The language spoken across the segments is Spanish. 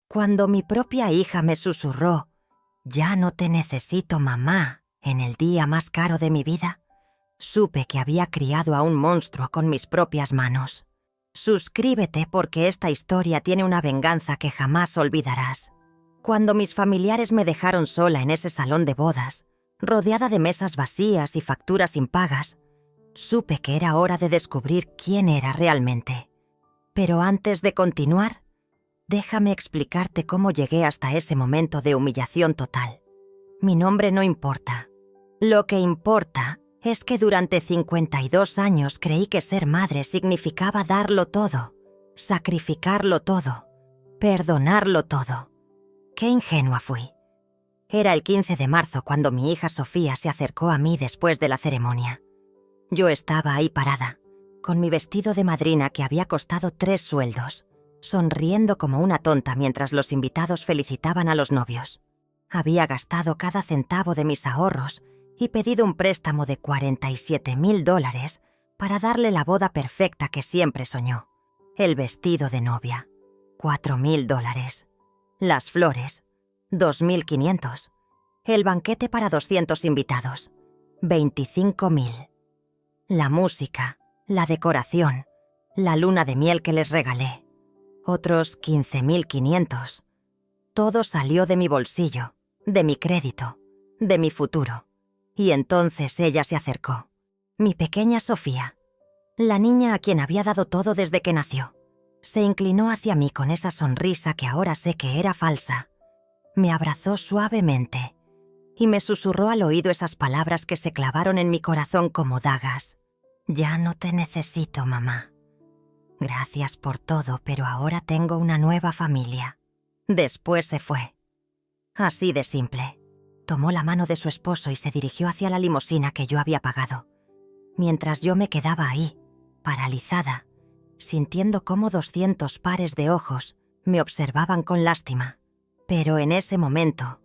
Cuando mi propia hija me susurró, «Ya no te necesito, mamá», en el día más caro de mi vida, supe que había criado a un monstruo con mis propias manos. Suscríbete porque esta historia tiene una venganza que jamás olvidarás. Cuando mis familiares me dejaron sola en ese salón de bodas, rodeada de mesas vacías y facturas impagas, supe que era hora de descubrir quién era realmente. Pero antes de continuar, déjame explicarte cómo llegué hasta ese momento de humillación total. Mi nombre no importa. Lo que importa es que durante 52 años creí que ser madre significaba darlo todo, sacrificarlo todo, perdonarlo todo. Qué ingenua fui. Era el 15 de marzo cuando mi hija Sofía se acercó a mí después de la ceremonia. Yo estaba ahí parada, con mi vestido de madrina que había costado 3 sueldos, sonriendo como una tonta mientras los invitados felicitaban a los novios. Había gastado cada centavo de mis ahorros y pedido un préstamo de $47,000 para darle la boda perfecta que siempre soñó. El vestido de novia, $4,000. Las flores, $2,500. El banquete para 200 invitados, $25,000. La música, la decoración, la luna de miel que les regalé, otros 15,500. Todo salió de mi bolsillo, de mi crédito, de mi futuro. Y entonces ella se acercó. Mi pequeña Sofía, la niña a quien había dado todo desde que nació, se inclinó hacia mí con esa sonrisa que ahora sé que era falsa. Me abrazó suavemente y me susurró al oído esas palabras que se clavaron en mi corazón como dagas. «Ya no te necesito, mamá. Gracias por todo, pero ahora tengo una nueva familia». Después se fue. Así de simple. Tomó la mano de su esposo y se dirigió hacia la limusina que yo había pagado, mientras yo me quedaba ahí, paralizada, sintiendo cómo 200 pares de ojos me observaban con lástima. Pero en ese momento,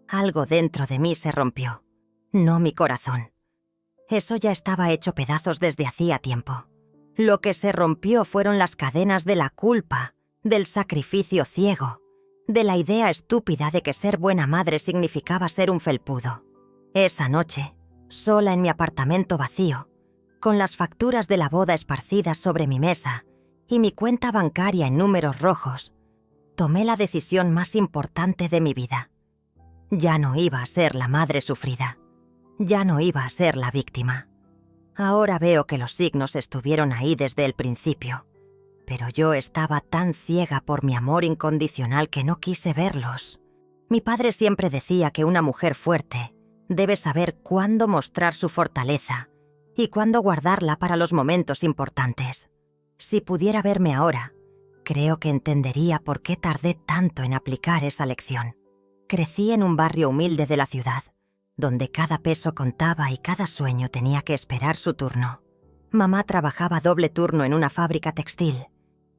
algo dentro de mí se rompió, no mi corazón. Eso ya estaba hecho pedazos desde hacía tiempo. Lo que se rompió fueron las cadenas de la culpa, del sacrificio ciego, de la idea estúpida de que ser buena madre significaba ser un felpudo. Esa noche, sola en mi apartamento vacío, con las facturas de la boda esparcidas sobre mi mesa y mi cuenta bancaria en números rojos, tomé la decisión más importante de mi vida. Ya no iba a ser la madre sufrida. Ya no iba a ser la víctima. Ahora veo que los signos estuvieron ahí desde el principio, pero yo estaba tan ciega por mi amor incondicional que no quise verlos. Mi padre siempre decía que una mujer fuerte debe saber cuándo mostrar su fortaleza y cuándo guardarla para los momentos importantes. Si pudiera verme ahora, creo que entendería por qué tardé tanto en aplicar esa lección. Crecí en un barrio humilde de la ciudad, donde cada peso contaba y cada sueño tenía que esperar su turno. Mamá trabajaba doble turno en una fábrica textil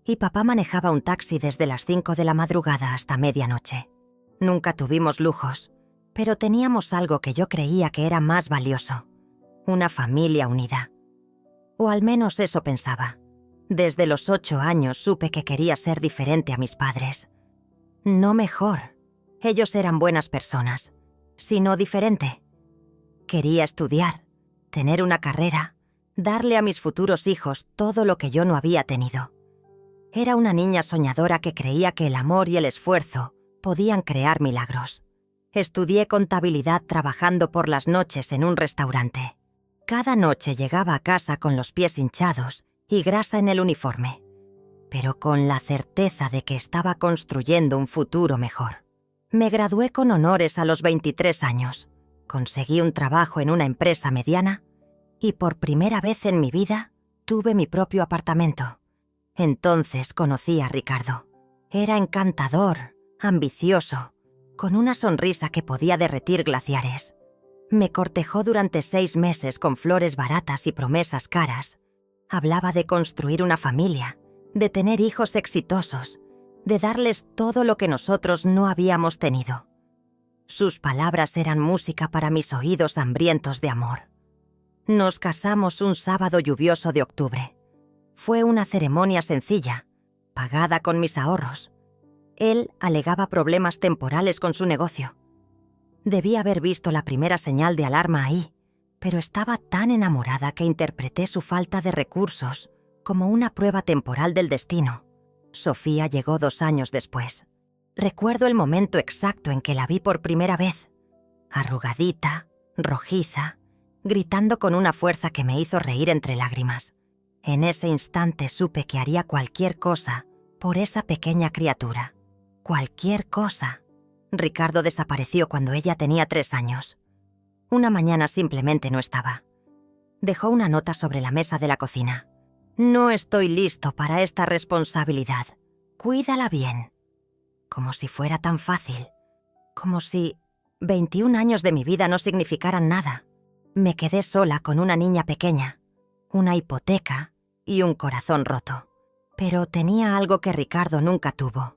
y papá manejaba un taxi desde las 5 de la madrugada hasta medianoche. Nunca tuvimos lujos, pero teníamos algo que yo creía que era más valioso: una familia unida. O al menos eso pensaba. Desde los 8 años supe que quería ser diferente a mis padres. No mejor. Ellos eran buenas personas, sino diferente. Quería estudiar, tener una carrera, darle a mis futuros hijos todo lo que yo no había tenido. Era una niña soñadora que creía que el amor y el esfuerzo podían crear milagros. Estudié contabilidad trabajando por las noches en un restaurante. Cada noche llegaba a casa con los pies hinchados y grasa en el uniforme, pero con la certeza de que estaba construyendo un futuro mejor. Me gradué con honores a los 23 años, conseguí un trabajo en una empresa mediana y por primera vez en mi vida tuve mi propio apartamento. Entonces conocí a Ricardo. Era encantador, ambicioso, con una sonrisa que podía derretir glaciares. Me cortejó durante 6 meses con flores baratas y promesas caras. Hablaba de construir una familia, de tener hijos exitosos, de darles todo lo que nosotros no habíamos tenido. Sus palabras eran música para mis oídos hambrientos de amor. Nos casamos un sábado lluvioso de octubre. Fue una ceremonia sencilla, pagada con mis ahorros. Él alegaba problemas temporales con su negocio. Debí haber visto la primera señal de alarma ahí, pero estaba tan enamorada que interpreté su falta de recursos como una prueba temporal del destino. Sofía llegó 2 años después. Recuerdo el momento exacto en que la vi por primera vez. Arrugadita, rojiza, gritando con una fuerza que me hizo reír entre lágrimas. En ese instante supe que haría cualquier cosa por esa pequeña criatura. Cualquier cosa. Ricardo desapareció cuando ella tenía 3 años. Una mañana simplemente no estaba. Dejó una nota sobre la mesa de la cocina. No estoy listo para esta responsabilidad. Cuídala bien. Como si fuera tan fácil. Como si 21 años de mi vida no significaran nada. Me quedé sola con una niña pequeña, una hipoteca y un corazón roto. Pero tenía algo que Ricardo nunca tuvo.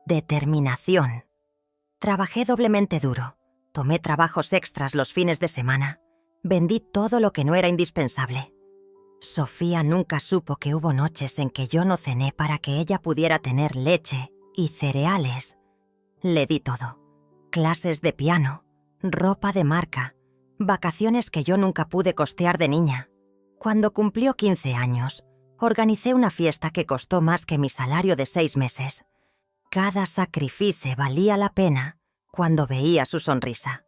Determinación. Trabajé doblemente duro. Tomé trabajos extras los fines de semana. Vendí todo lo que no era indispensable. Sofía nunca supo que hubo noches en que yo no cené para que ella pudiera tener leche y cereales. Le di todo. Clases de piano, ropa de marca, vacaciones que yo nunca pude costear de niña. Cuando cumplió 15 años, organicé una fiesta que costó más que mi salario de 6 meses. Cada sacrificio valía la pena cuando veía su sonrisa.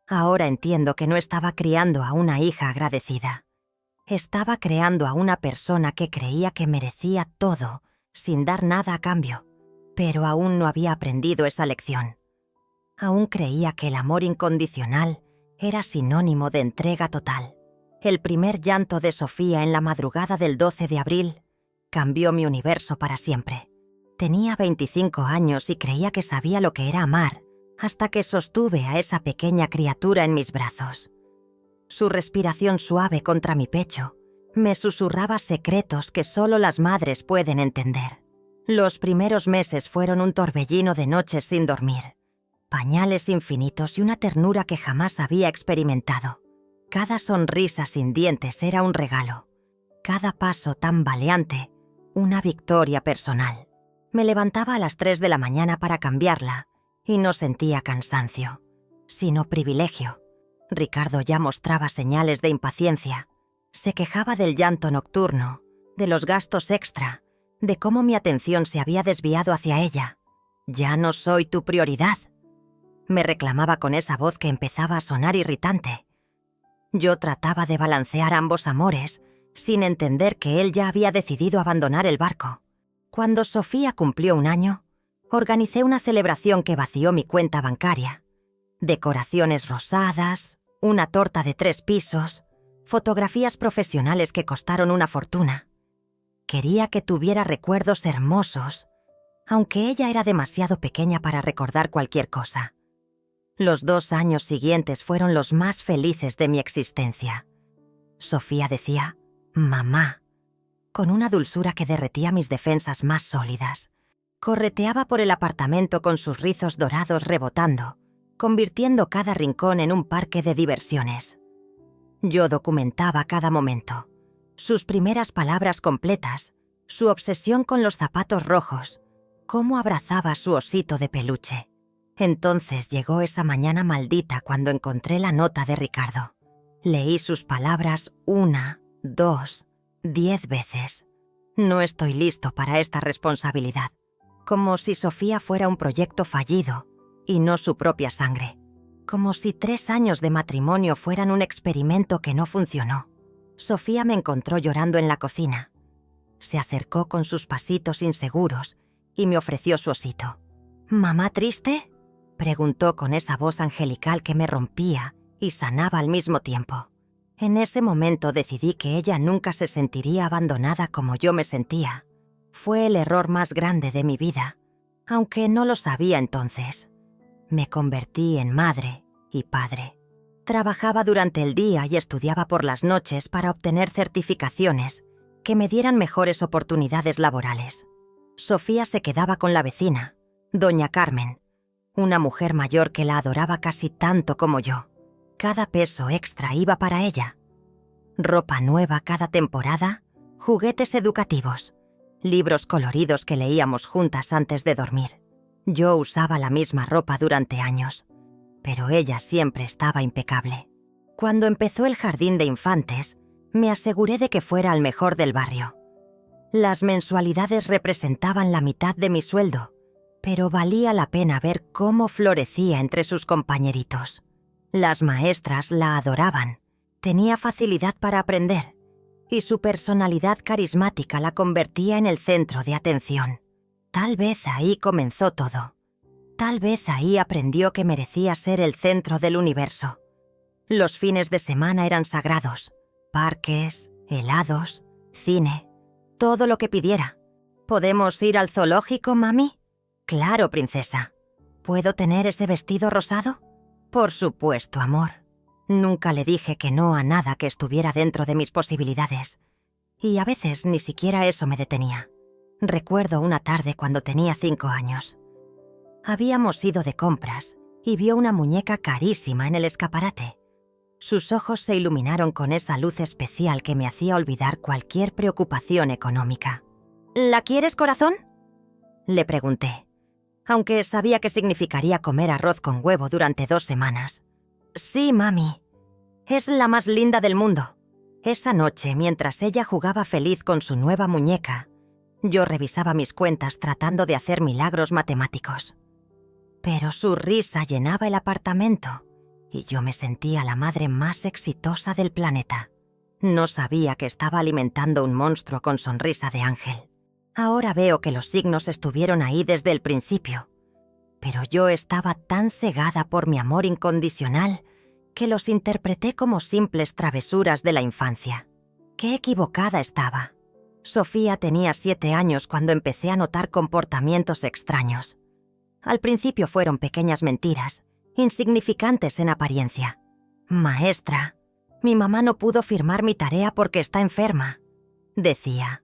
Ahora entiendo que no estaba criando a una hija agradecida. Estaba creando a una persona que creía que merecía todo sin dar nada a cambio, pero aún no había aprendido esa lección. Aún creía que el amor incondicional era sinónimo de entrega total. El primer llanto de Sofía en la madrugada del 12 de abril cambió mi universo para siempre. Tenía 25 años y creía que sabía lo que era amar, hasta que sostuve a esa pequeña criatura en mis brazos. Su respiración suave contra mi pecho me susurraba secretos que solo las madres pueden entender. Los primeros meses fueron un torbellino de noches sin dormir, pañales infinitos y una ternura que jamás había experimentado. Cada sonrisa sin dientes era un regalo, cada paso tambaleante una victoria personal. Me levantaba a las 3 de la mañana para cambiarla y no sentía cansancio, sino privilegio. Ricardo ya mostraba señales de impaciencia. Se quejaba del llanto nocturno, de los gastos extra, de cómo mi atención se había desviado hacia ella. «Ya no soy tu prioridad», me reclamaba con esa voz que empezaba a sonar irritante. Yo trataba de balancear ambos amores, sin entender que él ya había decidido abandonar el barco. Cuando Sofía cumplió 1 año, organicé una celebración que vació mi cuenta bancaria. Decoraciones rosadas, una torta de 3 pisos, fotografías profesionales que costaron una fortuna. Quería que tuviera recuerdos hermosos, aunque ella era demasiado pequeña para recordar cualquier cosa. Los 2 años siguientes fueron los más felices de mi existencia. Sofía decía «mamá», con una dulzura que derretía mis defensas más sólidas. Correteaba por el apartamento con sus rizos dorados rebotando, convirtiendo cada rincón en un parque de diversiones. Yo documentaba cada momento. Sus primeras palabras completas, su obsesión con los zapatos rojos, cómo abrazaba su osito de peluche. Entonces llegó esa mañana maldita cuando encontré la nota de Ricardo. Leí sus palabras 1, 2, 10 veces. No estoy listo para esta responsabilidad. Como si Sofía fuera un proyecto fallido y no su propia sangre. Como si 3 años de matrimonio fueran un experimento que no funcionó. Sofía me encontró llorando en la cocina. Se acercó con sus pasitos inseguros y me ofreció su osito. «¿Mamá triste?», preguntó con esa voz angelical que me rompía y sanaba al mismo tiempo. En ese momento decidí que ella nunca se sentiría abandonada como yo me sentía. Fue el error más grande de mi vida, aunque no lo sabía entonces. Me convertí en madre y padre. Trabajaba durante el día y estudiaba por las noches para obtener certificaciones que me dieran mejores oportunidades laborales. Sofía se quedaba con la vecina, doña Carmen, una mujer mayor que la adoraba casi tanto como yo. Cada peso extra iba para ella. Ropa nueva cada temporada, juguetes educativos, libros coloridos que leíamos juntas antes de dormir. Yo usaba la misma ropa durante años, pero ella siempre estaba impecable. Cuando empezó el jardín de infantes, me aseguré de que fuera el mejor del barrio. Las mensualidades representaban la mitad de mi sueldo, pero valía la pena ver cómo florecía entre sus compañeritos. Las maestras la adoraban, tenía facilidad para aprender, y su personalidad carismática la convertía en el centro de atención. Tal vez ahí comenzó todo. Tal vez ahí aprendió que merecía ser el centro del universo. Los fines de semana eran sagrados. Parques, helados, cine, todo lo que pidiera. ¿Podemos ir al zoológico, mami? Claro, princesa. ¿Puedo tener ese vestido rosado? Por supuesto, amor. Nunca le dije que no a nada que estuviera dentro de mis posibilidades. Y a veces ni siquiera eso me detenía. Recuerdo una tarde cuando tenía 5 años. Habíamos ido de compras y vio una muñeca carísima en el escaparate. Sus ojos se iluminaron con esa luz especial que me hacía olvidar cualquier preocupación económica. ¿La quieres, corazón?, le pregunté, aunque sabía que significaría comer arroz con huevo durante 2 semanas. Sí, mami. Es la más linda del mundo. Esa noche, mientras ella jugaba feliz con su nueva muñeca, yo revisaba mis cuentas tratando de hacer milagros matemáticos. Pero su risa llenaba el apartamento y yo me sentía la madre más exitosa del planeta. No sabía que estaba alimentando un monstruo con sonrisa de ángel. Ahora veo que los signos estuvieron ahí desde el principio, pero yo estaba tan cegada por mi amor incondicional que los interpreté como simples travesuras de la infancia. ¡Qué equivocada estaba! Sofía tenía 7 años cuando empecé a notar comportamientos extraños. Al principio fueron pequeñas mentiras, insignificantes en apariencia. Maestra, mi mamá no pudo firmar mi tarea porque está enferma, decía,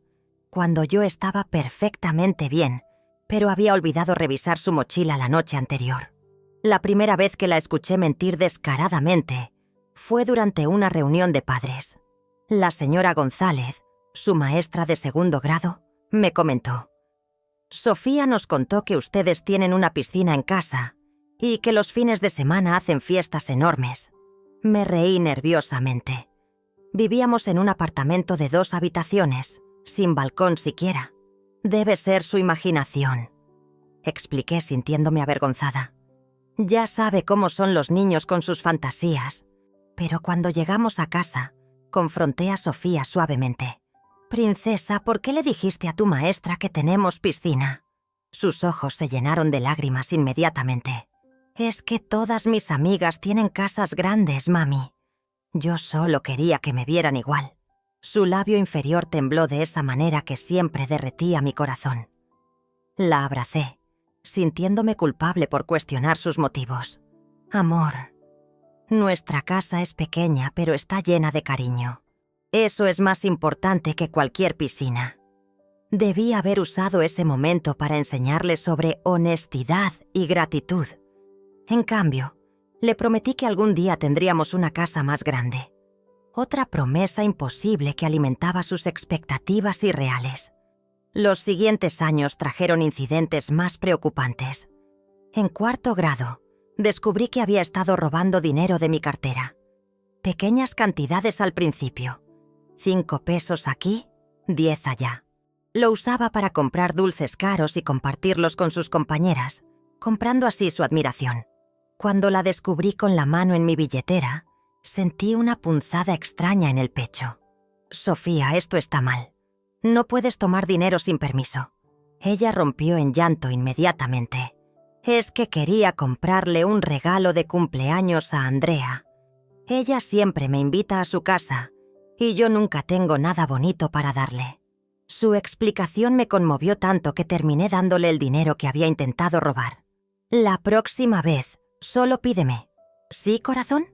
cuando yo estaba perfectamente bien, pero había olvidado revisar su mochila la noche anterior. La primera vez que la escuché mentir descaradamente fue durante una reunión de padres. La señora González, su maestra de 2º grado, me comentó: Sofía nos contó que ustedes tienen una piscina en casa y que los fines de semana hacen fiestas enormes. Me reí nerviosamente. Vivíamos en un apartamento de 2 habitaciones, sin balcón siquiera. Debe ser su imaginación, expliqué sintiéndome avergonzada. Ya sabe cómo son los niños con sus fantasías. Pero cuando llegamos a casa, confronté a Sofía suavemente. «Princesa, ¿por qué le dijiste a tu maestra que tenemos piscina?» Sus ojos se llenaron de lágrimas inmediatamente. «Es que todas mis amigas tienen casas grandes, mami. Yo solo quería que me vieran igual». Su labio inferior tembló de esa manera que siempre derretía mi corazón. La abracé, sintiéndome culpable por cuestionar sus motivos. «Amor, nuestra casa es pequeña, pero está llena de cariño. Eso es más importante que cualquier piscina». Debí haber usado ese momento para enseñarle sobre honestidad y gratitud. En cambio, le prometí que algún día tendríamos una casa más grande. Otra promesa imposible que alimentaba sus expectativas irreales. Los siguientes años trajeron incidentes más preocupantes. En 4º grado, descubrí que había estado robando dinero de mi cartera. Pequeñas cantidades al principio. 5 pesos aquí, 10 allá. Lo usaba para comprar dulces caros y compartirlos con sus compañeras, comprando así su admiración. Cuando la descubrí con la mano en mi billetera, sentí una punzada extraña en el pecho. «Sofía, esto está mal. No puedes tomar dinero sin permiso». Ella rompió en llanto inmediatamente. «Es que quería comprarle un regalo de cumpleaños a Andrea. Ella siempre me invita a su casa y yo nunca tengo nada bonito para darle». Su explicación me conmovió tanto que terminé dándole el dinero que había intentado robar. «La próxima vez, solo pídeme». «¿Sí, corazón?»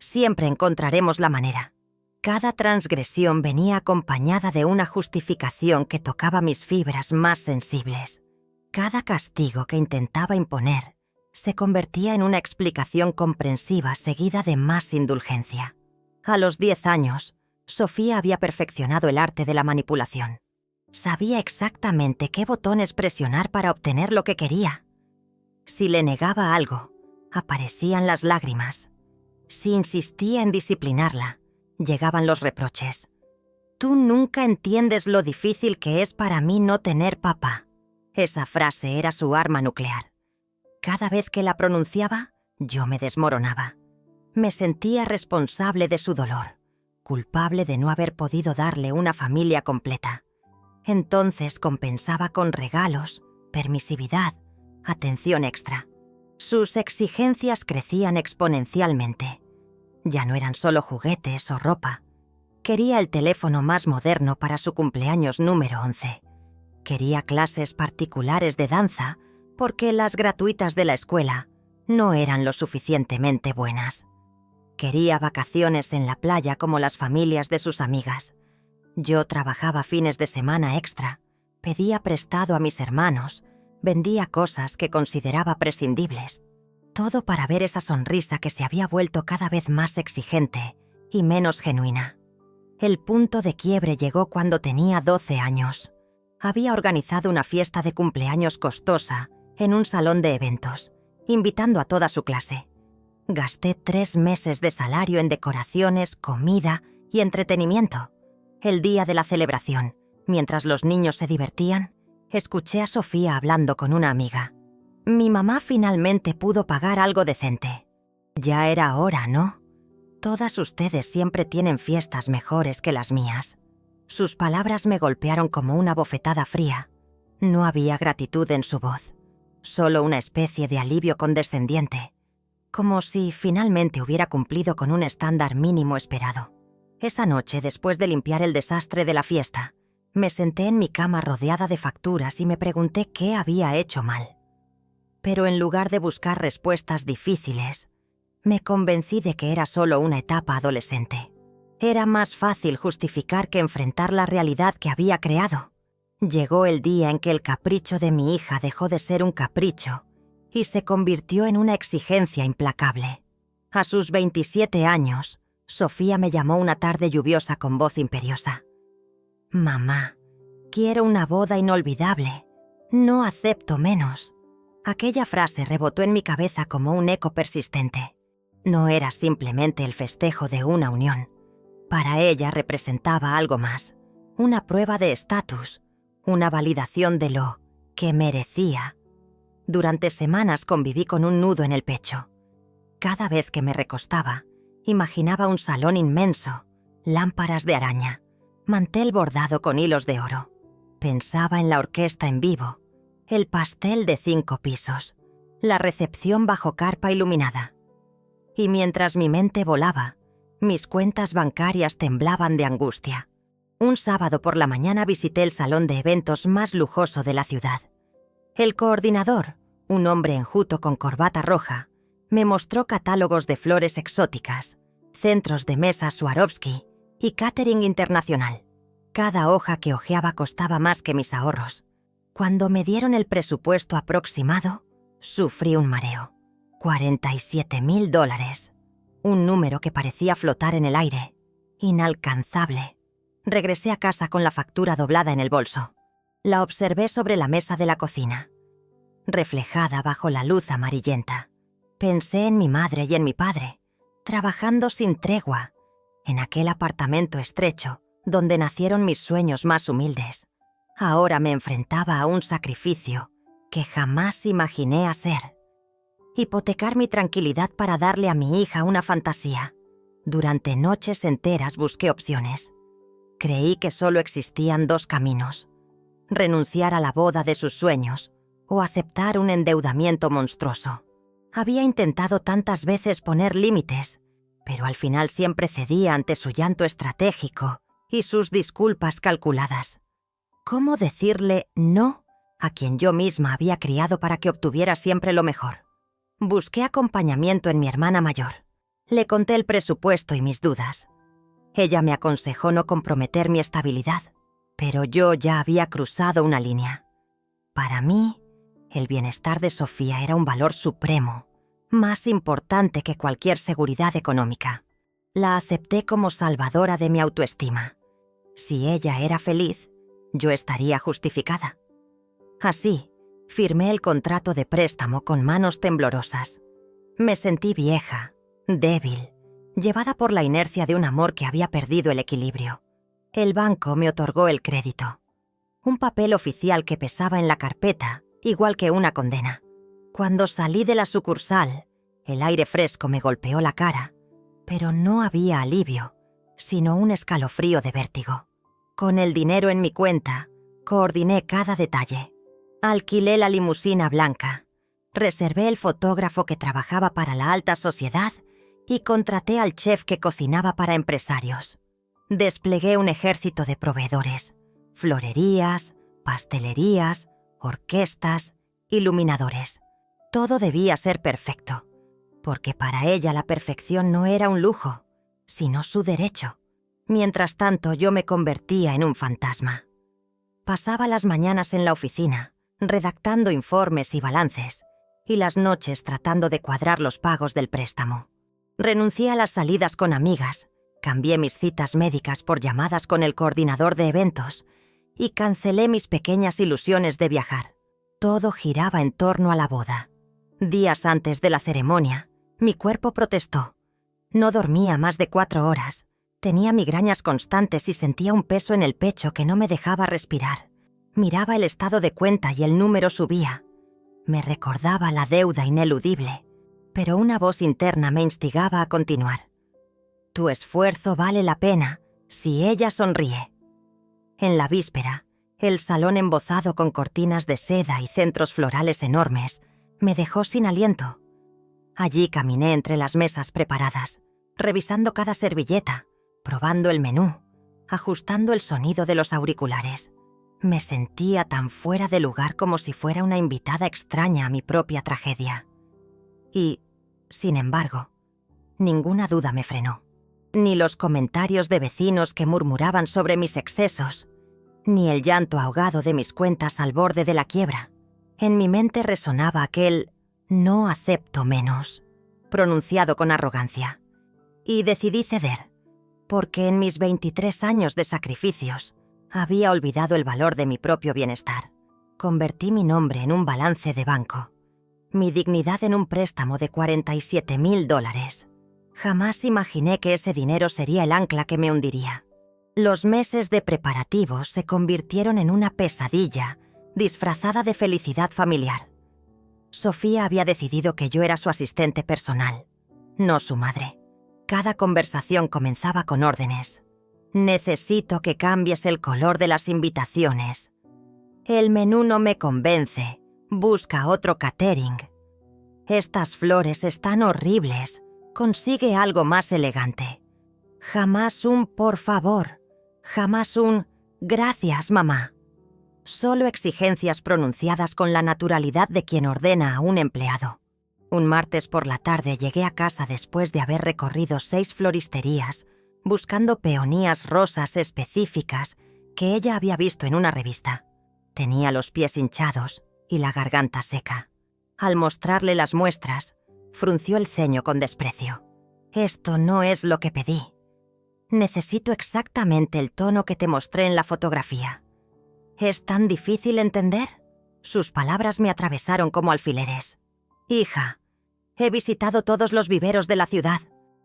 Siempre encontraremos la manera. Cada transgresión venía acompañada de una justificación que tocaba mis fibras más sensibles. Cada castigo que intentaba imponer se convertía en una explicación comprensiva seguida de más indulgencia. A los 10 años, Sofía había perfeccionado el arte de la manipulación. Sabía exactamente qué botones presionar para obtener lo que quería. Si le negaba algo, aparecían las lágrimas. Si insistía en disciplinarla, llegaban los reproches. «Tú nunca entiendes lo difícil que es para mí no tener papá». Esa frase era su arma nuclear. Cada vez que la pronunciaba, yo me desmoronaba. Me sentía responsable de su dolor, culpable de no haber podido darle una familia completa. Entonces compensaba con regalos, permisividad, atención extra. Sus exigencias crecían exponencialmente. Ya no eran solo juguetes o ropa. Quería el teléfono más moderno para su cumpleaños número 11. Quería clases particulares de danza porque las gratuitas de la escuela no eran lo suficientemente buenas. Quería vacaciones en la playa como las familias de sus amigas. Yo trabajaba fines de semana extra, pedía prestado a mis hermanos, vendía cosas que consideraba prescindibles. Todo para ver esa sonrisa que se había vuelto cada vez más exigente y menos genuina. El punto de quiebre llegó cuando tenía 12 años. Había organizado una fiesta de cumpleaños costosa en un salón de eventos, invitando a toda su clase. Gasté 3 meses de salario en decoraciones, comida y entretenimiento. El día de la celebración, mientras los niños se divertían, escuché a Sofía hablando con una amiga. Mi mamá finalmente pudo pagar algo decente. Ya era hora, ¿no? Todas ustedes siempre tienen fiestas mejores que las mías. Sus palabras me golpearon como una bofetada fría. No había gratitud en su voz, solo una especie de alivio condescendiente, como si finalmente hubiera cumplido con un estándar mínimo esperado. Esa noche, después de limpiar el desastre de la fiesta, me senté en mi cama rodeada de facturas y me pregunté qué había hecho mal. Pero en lugar de buscar respuestas difíciles, me convencí de que era solo una etapa adolescente. Era más fácil justificar que enfrentar la realidad que había creado. Llegó el día en que el capricho de mi hija dejó de ser un capricho y se convirtió en una exigencia implacable. A sus 27 años, Sofía me llamó una tarde lluviosa con voz imperiosa. «Mamá, quiero una boda inolvidable. No acepto menos». Aquella frase rebotó en mi cabeza como un eco persistente. No era simplemente el festejo de una unión. Para ella representaba algo más, una prueba de estatus, una validación de lo que merecía. Durante semanas conviví con un nudo en el pecho. Cada vez que me recostaba, imaginaba un salón inmenso, lámparas de araña, mantel bordado con hilos de oro. Pensaba en la orquesta en vivo, el pastel de 5 pisos, la recepción bajo carpa iluminada. Y mientras mi mente volaba, mis cuentas bancarias temblaban de angustia. Un sábado por la mañana visité el salón de eventos más lujoso de la ciudad. El coordinador, un hombre enjuto con corbata roja, me mostró catálogos de flores exóticas, centros de mesa Swarovski y catering internacional. Cada hoja que hojeaba costaba más que mis ahorros. Cuando me dieron el presupuesto aproximado, sufrí un mareo. $47,000. Un número que parecía flotar en el aire. Inalcanzable. Regresé a casa con la factura doblada en el bolso. La observé sobre la mesa de la cocina, reflejada bajo la luz amarillenta. Pensé en mi madre y en mi padre, trabajando sin tregua, en aquel apartamento estrecho donde nacieron mis sueños más humildes. Ahora me enfrentaba a un sacrificio que jamás imaginé hacer. Hipotecar mi tranquilidad para darle a mi hija una fantasía. Durante noches enteras busqué opciones. Creí que solo existían 2 caminos: renunciar a la boda de sus sueños o aceptar un endeudamiento monstruoso. Había intentado tantas veces poner límites, pero al final siempre cedía ante su llanto estratégico y sus disculpas calculadas. ¿Cómo decirle no a quien yo misma había criado para que obtuviera siempre lo mejor? Busqué acompañamiento en mi hermana mayor. Le conté el presupuesto y mis dudas. Ella me aconsejó no comprometer mi estabilidad, pero yo ya había cruzado una línea. Para mí, el bienestar de Sofía era un valor supremo, más importante que cualquier seguridad económica. La acepté como salvadora de mi autoestima. Si ella era feliz, yo estaría justificada. Así, Firmé el contrato de préstamo con manos temblorosas. Me sentí vieja, débil, llevada por la inercia de un amor que había perdido el equilibrio. El banco me otorgó el crédito. Un papel oficial que pesaba en la carpeta, igual que una condena. Cuando salí de la sucursal, el aire fresco me golpeó la cara, pero no había alivio, sino un escalofrío de vértigo. Con el dinero en mi cuenta, coordiné cada detalle. Alquilé la limusina blanca, reservé el fotógrafo que trabajaba para la alta sociedad y contraté al chef que cocinaba para empresarios. Desplegué un ejército de proveedores, florerías, pastelerías, orquestas, iluminadores. Todo debía ser perfecto, porque para ella la perfección no era un lujo, sino su derecho. Mientras tanto, yo me convertía en un fantasma. Pasaba las mañanas en la oficina, redactando informes y balances, y las noches tratando de cuadrar los pagos del préstamo. Renuncié a las salidas con amigas, cambié mis citas médicas por llamadas con el coordinador de eventos y cancelé mis pequeñas ilusiones de viajar. Todo giraba en torno a la boda. Días antes de la ceremonia, mi cuerpo protestó. No dormía más de 4 horas. Tenía migrañas constantes y sentía un peso en el pecho que no me dejaba respirar. Miraba el estado de cuenta y el número subía. Me recordaba la deuda ineludible, pero una voz interna me instigaba a continuar. Tu esfuerzo vale la pena si ella sonríe. En la víspera, el salón embozado con cortinas de seda y centros florales enormes me dejó sin aliento. Allí caminé entre las mesas preparadas, revisando cada servilleta, probando el menú, ajustando el sonido de los auriculares. Me sentía tan fuera de lugar como si fuera una invitada extraña a mi propia tragedia. Y, sin embargo, ninguna duda me frenó. Ni los comentarios de vecinos que murmuraban sobre mis excesos, ni el llanto ahogado de mis cuentas al borde de la quiebra. En mi mente resonaba aquel «no acepto menos», pronunciado con arrogancia. Y decidí ceder, porque en mis 23 años de sacrificios había olvidado el valor de mi propio bienestar. Convertí mi nombre en un balance de banco, mi dignidad en un préstamo de $47,000. Jamás imaginé que ese dinero sería el ancla que me hundiría. Los meses de preparativos se convirtieron en una pesadilla disfrazada de felicidad familiar. Sofía había decidido que yo era su asistente personal, no su madre. Cada conversación comenzaba con órdenes. Necesito que cambies el color de las invitaciones. El menú no me convence. Busca otro catering. Estas flores están horribles. Consigue algo más elegante. Jamás un por favor. Jamás un gracias, mamá. Solo exigencias pronunciadas con la naturalidad de quien ordena a un empleado. Un martes por la tarde llegué a casa después de haber recorrido 6 floristerías, buscando peonías rosas específicas que ella había visto en una revista. Tenía los pies hinchados y la garganta seca. Al mostrarle las muestras, frunció el ceño con desprecio. Esto no es lo que pedí. Necesito exactamente el tono que te mostré en la fotografía. ¿Es tan difícil entender? Sus palabras me atravesaron como alfileres. Hija, he visitado todos los viveros de la ciudad.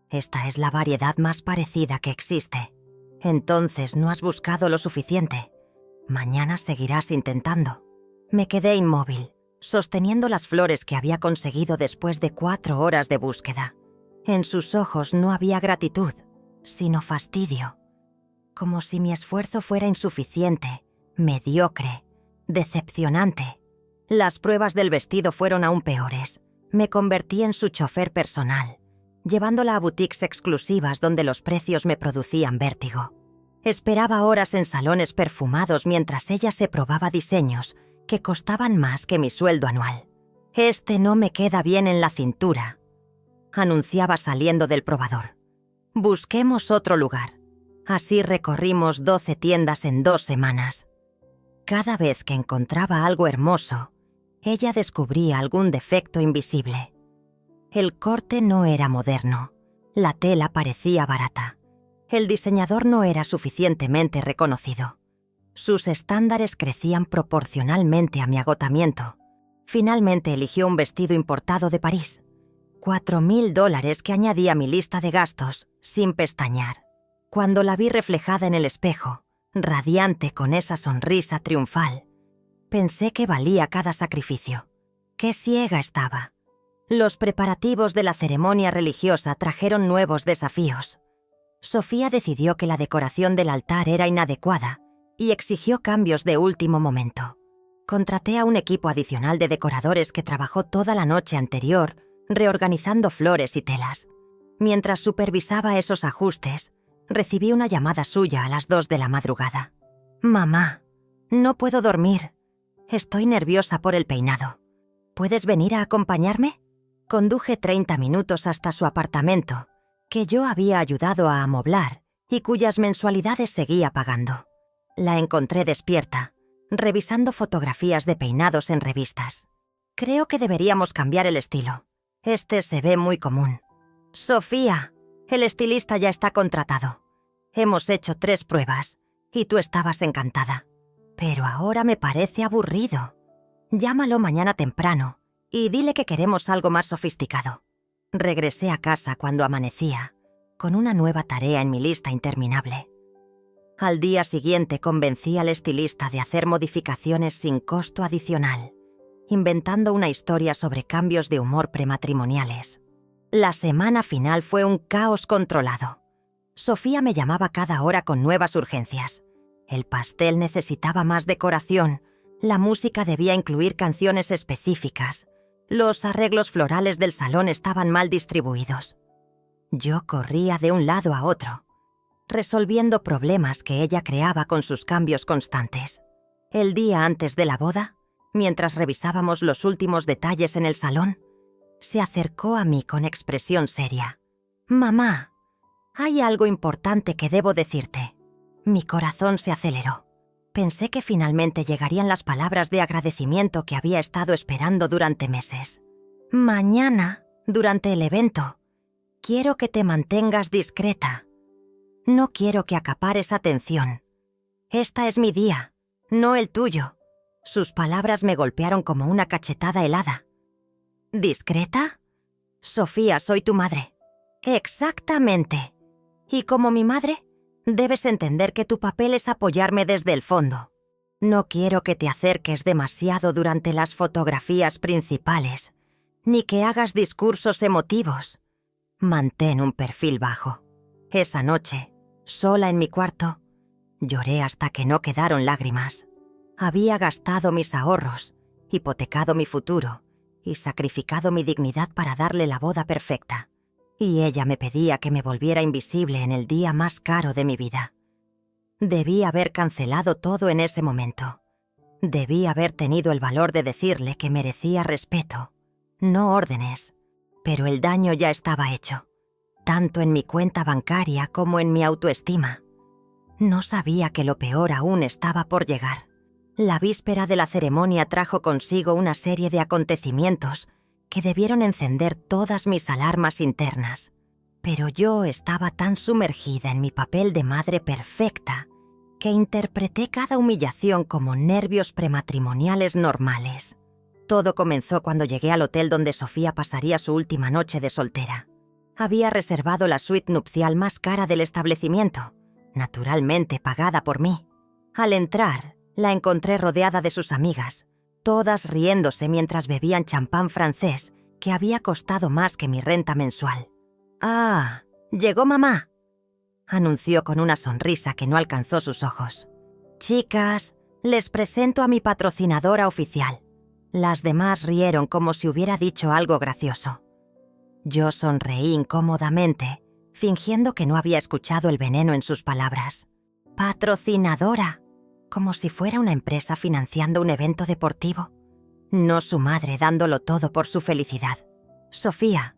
Esta es la variedad más parecida que existe. Entonces no has buscado lo suficiente. Mañana seguirás intentando. Me quedé inmóvil, sosteniendo las flores que había conseguido después de 4 horas de búsqueda. En sus ojos no había gratitud, sino fastidio. Como si mi esfuerzo fuera insuficiente, mediocre, decepcionante. Las pruebas del vestido fueron aún peores. Me convertí en su chofer personal, llevándola a boutiques exclusivas donde los precios me producían vértigo. Esperaba horas en salones perfumados mientras ella se probaba diseños que costaban más que mi sueldo anual. «Este no me queda bien en la cintura», anunciaba saliendo del probador. «Busquemos otro lugar». Así recorrimos 12 tiendas en 2 semanas. Cada vez que encontraba algo hermoso, ella descubría algún defecto invisible. El corte no era moderno, la tela parecía barata, el diseñador no era suficientemente reconocido. Sus estándares crecían proporcionalmente a mi agotamiento. Finalmente eligió un vestido importado de París. $4.000 que añadí a mi lista de gastos, sin pestañear. Cuando la vi reflejada en el espejo, radiante con esa sonrisa triunfal, pensé que valía cada sacrificio. ¡Qué ciega estaba! Los preparativos de la ceremonia religiosa trajeron nuevos desafíos. Sofía decidió que la decoración del altar era inadecuada y exigió cambios de último momento. Contraté a un equipo adicional de decoradores que trabajó toda la noche anterior reorganizando flores y telas. Mientras supervisaba esos ajustes, recibí una llamada suya a las 2 de la madrugada. «Mamá, no puedo dormir. Estoy nerviosa por el peinado. ¿Puedes venir a acompañarme?» Conduje 30 minutos hasta su apartamento, que yo había ayudado a amoblar y cuyas mensualidades seguía pagando. La encontré despierta, revisando fotografías de peinados en revistas. «Creo que deberíamos cambiar el estilo. Este se ve muy común». «Sofía, el estilista ya está contratado. Hemos hecho 3 pruebas y tú estabas encantada. Pero ahora me parece aburrido. Llámalo mañana temprano y dile que queremos algo más sofisticado». Regresé a casa cuando amanecía, con una nueva tarea en mi lista interminable. Al día siguiente convencí al estilista de hacer modificaciones sin costo adicional, inventando una historia sobre cambios de humor prematrimoniales. La semana final fue un caos controlado. Sofía me llamaba cada hora con nuevas urgencias. El pastel necesitaba más decoración, la música debía incluir canciones específicas, los arreglos florales del salón estaban mal distribuidos. Yo corría de un lado a otro, resolviendo problemas que ella creaba con sus cambios constantes. El día antes de la boda, mientras revisábamos los últimos detalles en el salón, se acercó a mí con expresión seria. «Mamá, hay algo importante que debo decirte». Mi corazón se aceleró. Pensé que finalmente llegarían las palabras de agradecimiento que había estado esperando durante meses. «Mañana, durante el evento, quiero que te mantengas discreta. No quiero que acapares atención. Esta es mi día, no el tuyo». Sus palabras me golpearon como una cachetada helada. «¿Discreta? Sofía, soy tu madre». «Exactamente. Y como mi madre, debes entender que tu papel es apoyarme desde el fondo. No quiero que te acerques demasiado durante las fotografías principales, ni que hagas discursos emotivos. Mantén un perfil bajo». Esa noche, sola en mi cuarto, lloré hasta que no quedaron lágrimas. Había gastado mis ahorros, hipotecado mi futuro y sacrificado mi dignidad para darle la boda perfecta. Y ella me pedía que me volviera invisible en el día más caro de mi vida. Debí haber cancelado todo en ese momento. Debí haber tenido el valor de decirle que merecía respeto, no órdenes. Pero el daño ya estaba hecho, tanto en mi cuenta bancaria como en mi autoestima. No sabía que lo peor aún estaba por llegar. La víspera de la ceremonia trajo consigo una serie de acontecimientos que debieron encender todas mis alarmas internas. Pero yo estaba tan sumergida en mi papel de madre perfecta que interpreté cada humillación como nervios prematrimoniales normales. Todo comenzó cuando llegué al hotel donde Sofía pasaría su última noche de soltera. Había reservado la suite nupcial más cara del establecimiento, naturalmente pagada por mí. Al entrar, la encontré rodeada de sus amigas, todas riéndose mientras bebían champán francés que había costado más que mi renta mensual. «Ah, llegó mamá», anunció con una sonrisa que no alcanzó sus ojos. «Chicas, les presento a mi patrocinadora oficial». Las demás rieron como si hubiera dicho algo gracioso. Yo sonreí incómodamente, fingiendo que no había escuchado el veneno en sus palabras. «Patrocinadora», como si fuera una empresa financiando un evento deportivo. No su madre dándolo todo por su felicidad. «Sofía,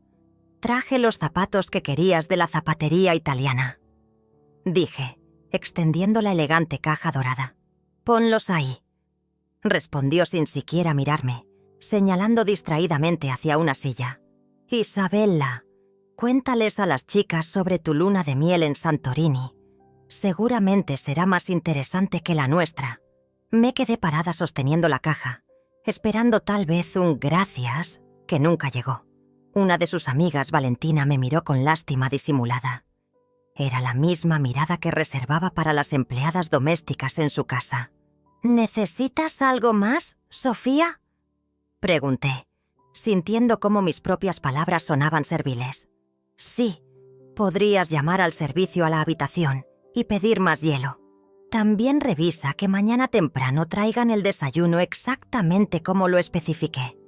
traje los zapatos que querías de la zapatería italiana», dije, extendiendo la elegante caja dorada. «Ponlos ahí», respondió sin siquiera mirarme, señalando distraídamente hacia una silla. «Isabella, cuéntales a las chicas sobre tu luna de miel en Santorini. Seguramente será más interesante que la nuestra». Me quedé parada sosteniendo la caja, esperando tal vez un gracias que nunca llegó. Una de sus amigas, Valentina, me miró con lástima disimulada. Era la misma mirada que reservaba para las empleadas domésticas en su casa. ¿Necesitas algo más, Sofía?, pregunté, sintiendo cómo mis propias palabras sonaban serviles. Sí, podrías llamar al servicio a la habitación y pedir más hielo. También revisa que mañana temprano traigan el desayuno exactamente como lo especifiqué.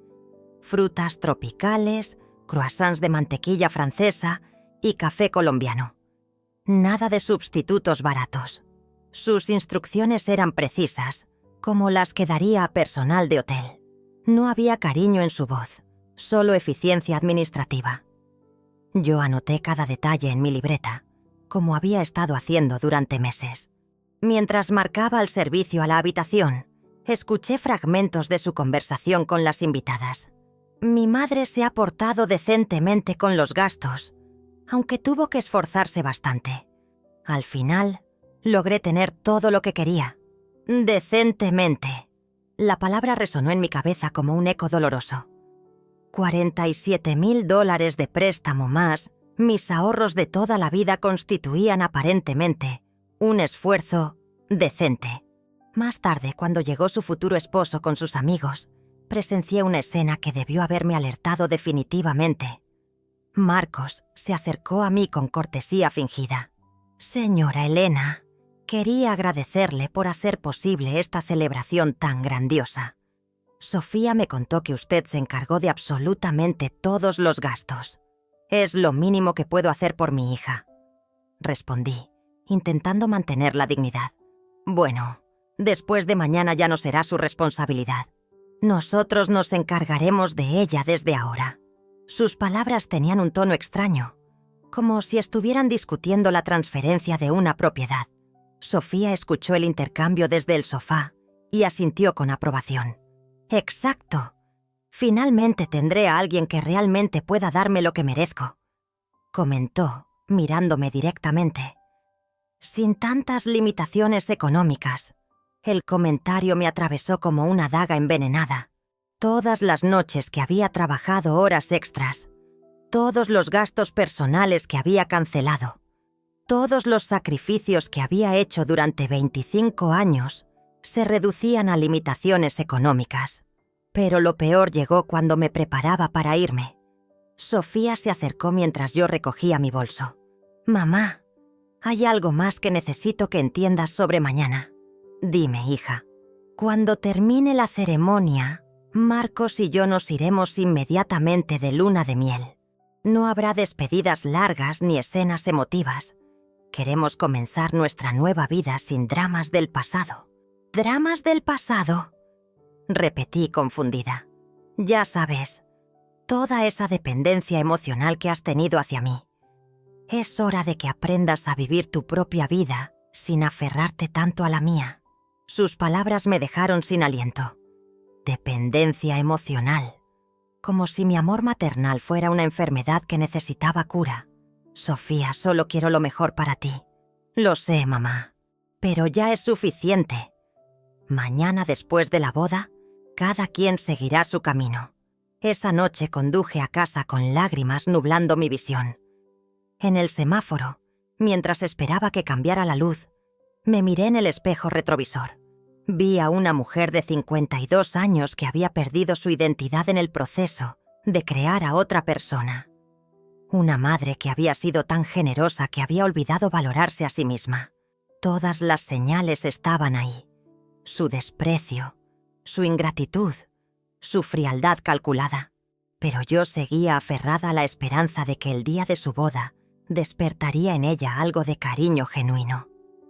Frutas tropicales, croissants de mantequilla francesa y café colombiano. Nada de sustitutos baratos. Sus instrucciones eran precisas, como las que daría a personal de hotel. No había cariño en su voz, solo eficiencia administrativa. Yo anoté cada detalle en mi libreta, como había estado haciendo durante meses. Mientras marcaba el servicio a la habitación, escuché fragmentos de su conversación con las invitadas. Mi madre se ha portado decentemente con los gastos, aunque tuvo que esforzarse bastante. Al final, logré tener todo lo que quería. Decentemente. La palabra resonó en mi cabeza como un eco doloroso. $47,000 de préstamo más mis ahorros de toda la vida constituían aparentemente un esfuerzo decente. Más tarde, cuando llegó su futuro esposo con sus amigos, presencié una escena que debió haberme alertado definitivamente. Marcos se acercó a mí con cortesía fingida. «Señora Elena, quería agradecerle por hacer posible esta celebración tan grandiosa. Sofía me contó que usted se encargó de absolutamente todos los gastos. Es lo mínimo que puedo hacer por mi hija», respondí, intentando mantener la dignidad. «Bueno, después de mañana ya no será su responsabilidad. Nosotros nos encargaremos de ella desde ahora». Sus palabras tenían un tono extraño, como si estuvieran discutiendo la transferencia de una propiedad. Sofía escuchó el intercambio desde el sofá y asintió con aprobación. «Exacto. Finalmente tendré a alguien que realmente pueda darme lo que merezco», comentó, mirándome directamente. Sin tantas limitaciones económicas, el comentario me atravesó como una daga envenenada. Todas las noches que había trabajado horas extras, todos los gastos personales que había cancelado, todos los sacrificios que había hecho durante 25 años, se reducían a limitaciones económicas. Pero lo peor llegó cuando me preparaba para irme. Sofía se acercó mientras yo recogía mi bolso. «Mamá, hay algo más que necesito que entiendas sobre mañana. Dime, hija, cuando termine la ceremonia, Marcos y yo nos iremos inmediatamente de luna de miel. No habrá despedidas largas ni escenas emotivas. Queremos comenzar nuestra nueva vida sin dramas del pasado». «¿Dramas del pasado?», repetí confundida. «Ya sabes, toda esa dependencia emocional que has tenido hacia mí. Es hora de que aprendas a vivir tu propia vida sin aferrarte tanto a la mía». Sus palabras me dejaron sin aliento. Dependencia emocional. Como si mi amor maternal fuera una enfermedad que necesitaba cura. «Sofía, solo quiero lo mejor para ti». «Lo sé, mamá, pero ya es suficiente. Mañana, después de la boda, cada quien seguirá su camino». Esa noche conduje a casa con lágrimas nublando mi visión. En el semáforo, mientras esperaba que cambiara la luz, me miré en el espejo retrovisor. Vi a una mujer de 52 años que había perdido su identidad en el proceso de crear a otra persona. Una madre que había sido tan generosa que había olvidado valorarse a sí misma. Todas las señales estaban ahí. Su desprecio, su ingratitud, su frialdad calculada. Pero yo seguía aferrada a la esperanza de que el día de su boda despertaría en ella algo de cariño genuino.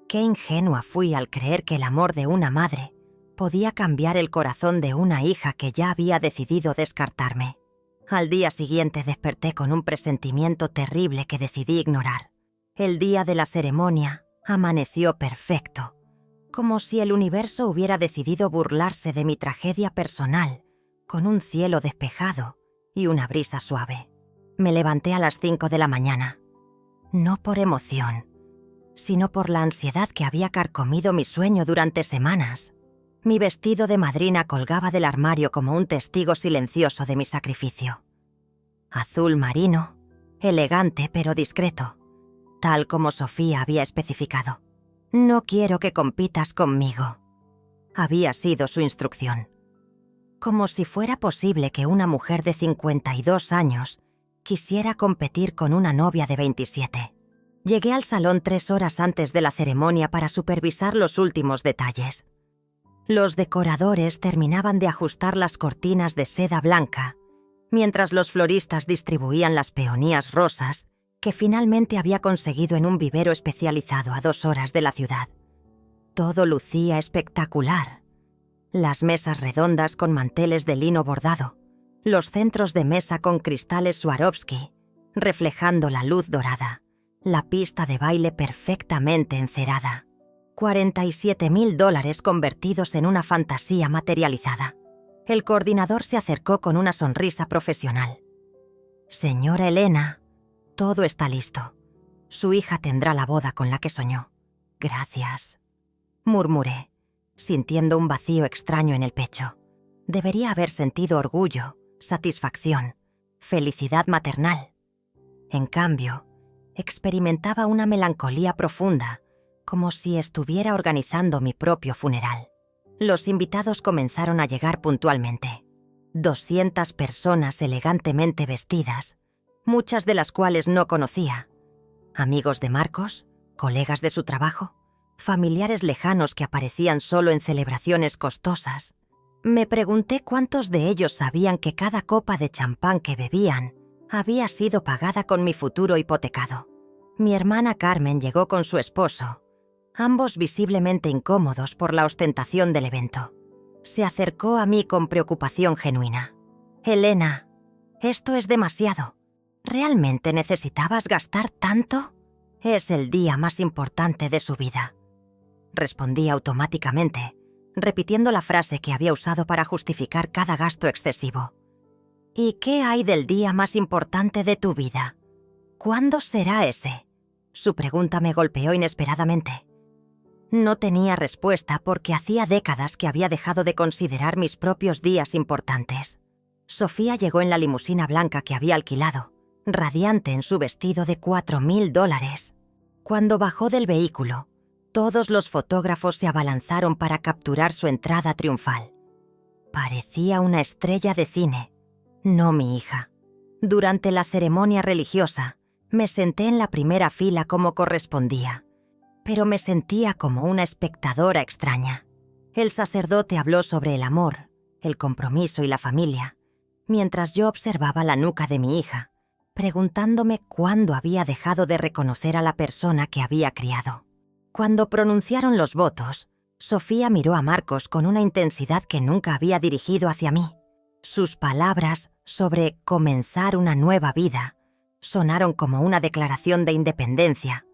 Qué ingenua fui al creer que el amor de una madre podía cambiar el corazón de una hija que ya había decidido descartarme. Al día siguiente desperté con un presentimiento terrible que decidí ignorar. El día de la ceremonia amaneció perfecto, como si el universo hubiera decidido burlarse de mi tragedia personal, con un cielo despejado y una brisa suave. Me levanté a las 5 de la mañana, no por emoción, sino por la ansiedad que había carcomido mi sueño durante semanas. Mi vestido de madrina colgaba del armario como un testigo silencioso de mi sacrificio. Azul marino, elegante pero discreto, tal como Sofía había especificado. No quiero que compitas conmigo. Había sido su instrucción. Como si fuera posible que una mujer de 52 años quisiera competir con una novia de 27. Llegué al salón 3 horas antes de la ceremonia para supervisar los últimos detalles. Los decoradores terminaban de ajustar las cortinas de seda blanca, mientras los floristas distribuían las peonías rosas que finalmente había conseguido en un vivero especializado a 2 horas de la ciudad. Todo lucía espectacular. Las mesas redondas con manteles de lino bordado, los centros de mesa con cristales Swarovski, reflejando la luz dorada, la pista de baile perfectamente encerada. $47,000 convertidos en una fantasía materializada. El coordinador se acercó con una sonrisa profesional. «Señora Elena, todo está listo. Su hija tendrá la boda con la que soñó. Gracias», murmuré, sintiendo un vacío extraño en el pecho. Debería haber sentido orgullo, satisfacción, felicidad maternal. En cambio, experimentaba una melancolía profunda, como si estuviera organizando mi propio funeral. Los invitados comenzaron a llegar puntualmente. 200 personas elegantemente vestidas, muchas de las cuales no conocía. Amigos de Marcos, colegas de su trabajo, familiares lejanos que aparecían solo en celebraciones costosas. Me pregunté cuántos de ellos sabían que cada copa de champán que bebían había sido pagada con mi futuro hipotecado. Mi hermana Carmen llegó con su esposo, ambos visiblemente incómodos por la ostentación del evento. Se acercó a mí con preocupación genuina. «Elena, esto es demasiado. ¿Realmente necesitabas gastar tanto? Es el día más importante de su vida», respondí automáticamente, repitiendo la frase que había usado para justificar cada gasto excesivo. «¿Y qué hay del día más importante de tu vida? ¿Cuándo será ese?». Su pregunta me golpeó inesperadamente. No tenía respuesta porque hacía décadas que había dejado de considerar mis propios días importantes. Sofía llegó en la limusina blanca que había alquilado, radiante en su vestido de $4,000. Cuando bajó del vehículo, todos los fotógrafos se abalanzaron para capturar su entrada triunfal. Parecía una estrella de cine, no mi hija. Durante la ceremonia religiosa, me senté en la primera fila como correspondía, pero me sentía como una espectadora extraña. El sacerdote habló sobre el amor, el compromiso y la familia, mientras yo observaba la nuca de mi hija, preguntándome cuándo había dejado de reconocer a la persona que había criado. Cuando pronunciaron los votos, Sofía miró a Marcos con una intensidad que nunca había dirigido hacia mí. Sus palabras sobre comenzar una nueva vida sonaron como una declaración de independencia,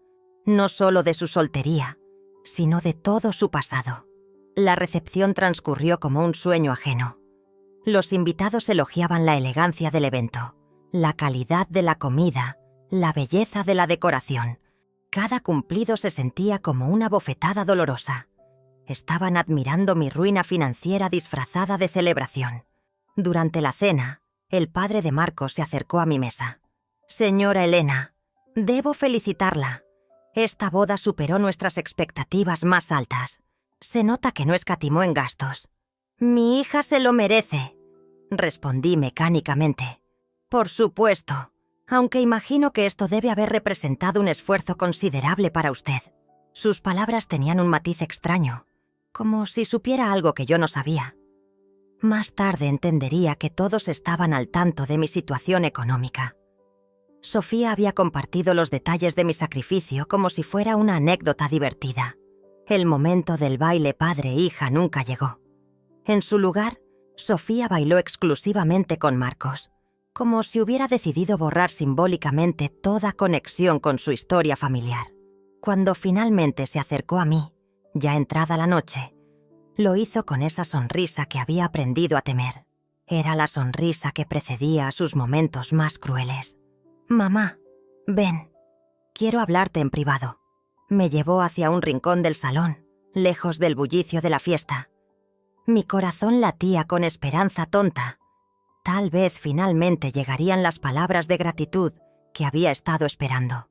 no solo de su soltería, sino de todo su pasado. La recepción transcurrió como un sueño ajeno. Los invitados elogiaban la elegancia del evento, la calidad de la comida, la belleza de la decoración. Cada cumplido se sentía como una bofetada dolorosa. Estaban admirando mi ruina financiera disfrazada de celebración. Durante la cena, el padre de Marcos se acercó a mi mesa. «Señora Elena, debo felicitarla. Esta boda superó nuestras expectativas más altas. Se nota que no escatimó en gastos». «Mi hija se lo merece», respondí mecánicamente. «Por supuesto, aunque imagino que esto debe haber representado un esfuerzo considerable para usted». Sus palabras tenían un matiz extraño, como si supiera algo que yo no sabía. Más tarde entendería que todos estaban al tanto de mi situación económica. Sofía había compartido los detalles de mi sacrificio como si fuera una anécdota divertida. El momento del baile padre-hija nunca llegó. En su lugar, Sofía bailó exclusivamente con Marcos, como si hubiera decidido borrar simbólicamente toda conexión con su historia familiar. Cuando finalmente se acercó a mí, ya entrada la noche, lo hizo con esa sonrisa que había aprendido a temer. Era la sonrisa que precedía a sus momentos más crueles. «Mamá, ven, quiero hablarte en privado». Me llevó hacia un rincón del salón, lejos del bullicio de la fiesta. Mi corazón latía con esperanza tonta. Tal vez finalmente llegarían las palabras de gratitud que había estado esperando.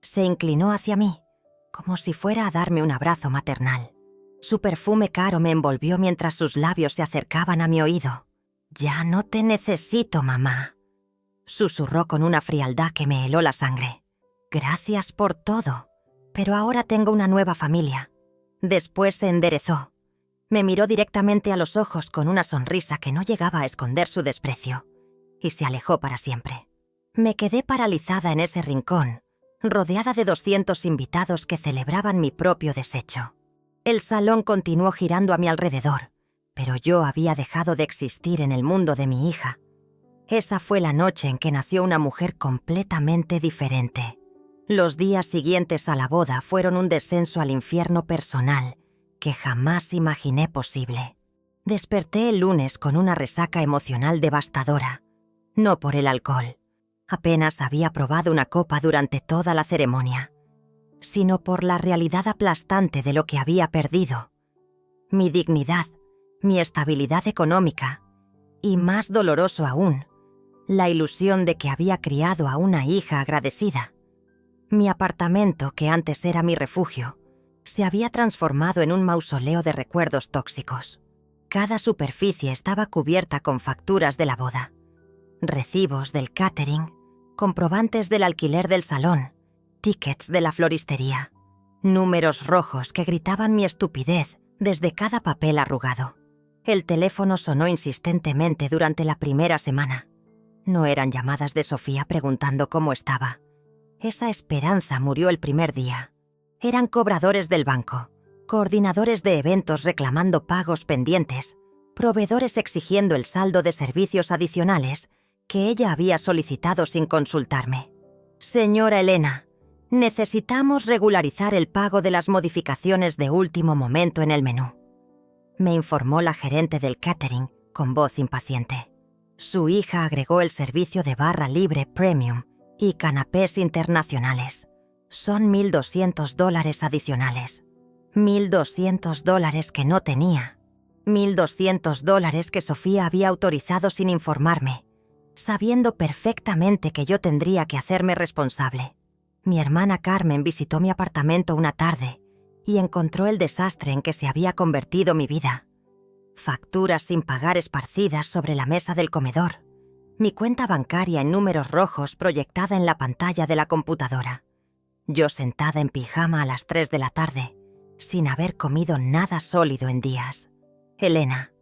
Se inclinó hacia mí, como si fuera a darme un abrazo maternal. Su perfume caro me envolvió mientras sus labios se acercaban a mi oído. «Ya no te necesito, mamá», susurró con una frialdad que me heló la sangre. «Gracias por todo, pero ahora tengo una nueva familia». Después se enderezó. Me miró directamente a los ojos con una sonrisa que no llegaba a esconder su desprecio, y se alejó para siempre. Me quedé paralizada en ese rincón, rodeada de 200 invitados que celebraban mi propio desecho. El salón continuó girando a mi alrededor, pero yo había dejado de existir en el mundo de mi hija. Esa fue la noche en que nació una mujer completamente diferente. Los días siguientes a la boda fueron un descenso al infierno personal que jamás imaginé posible. Desperté el lunes con una resaca emocional devastadora. No por el alcohol. Apenas había probado una copa durante toda la ceremonia, sino por la realidad aplastante de lo que había perdido. Mi dignidad, mi estabilidad económica y, más doloroso aún, la ilusión de que había criado a una hija agradecida. Mi apartamento, que antes era mi refugio, se había transformado en un mausoleo de recuerdos tóxicos. Cada superficie estaba cubierta con facturas de la boda, recibos del catering, comprobantes del alquiler del salón, tickets de la floristería, números rojos que gritaban mi estupidez desde cada papel arrugado. El teléfono sonó insistentemente durante la primera semana. No eran llamadas de Sofía preguntando cómo estaba. Esa esperanza murió el primer día. Eran cobradores del banco, coordinadores de eventos reclamando pagos pendientes, proveedores exigiendo el saldo de servicios adicionales que ella había solicitado sin consultarme. «Señora Elena, necesitamos regularizar el pago de las modificaciones de último momento en el menú», me informó la gerente del catering con voz impaciente. Su hija agregó el servicio de barra libre premium y canapés internacionales. Son $1,200 adicionales. $1,200 que no tenía. $1,200 que Sofía había autorizado sin informarme, sabiendo perfectamente que yo tendría que hacerme responsable. Mi hermana Carmen visitó mi apartamento una tarde y encontró el desastre en que se había convertido mi vida. Facturas sin pagar esparcidas sobre la mesa del comedor. Mi cuenta bancaria en números rojos proyectada en la pantalla de la computadora. Yo sentada en pijama a las 3 de la tarde, sin haber comido nada sólido en días. «Elena,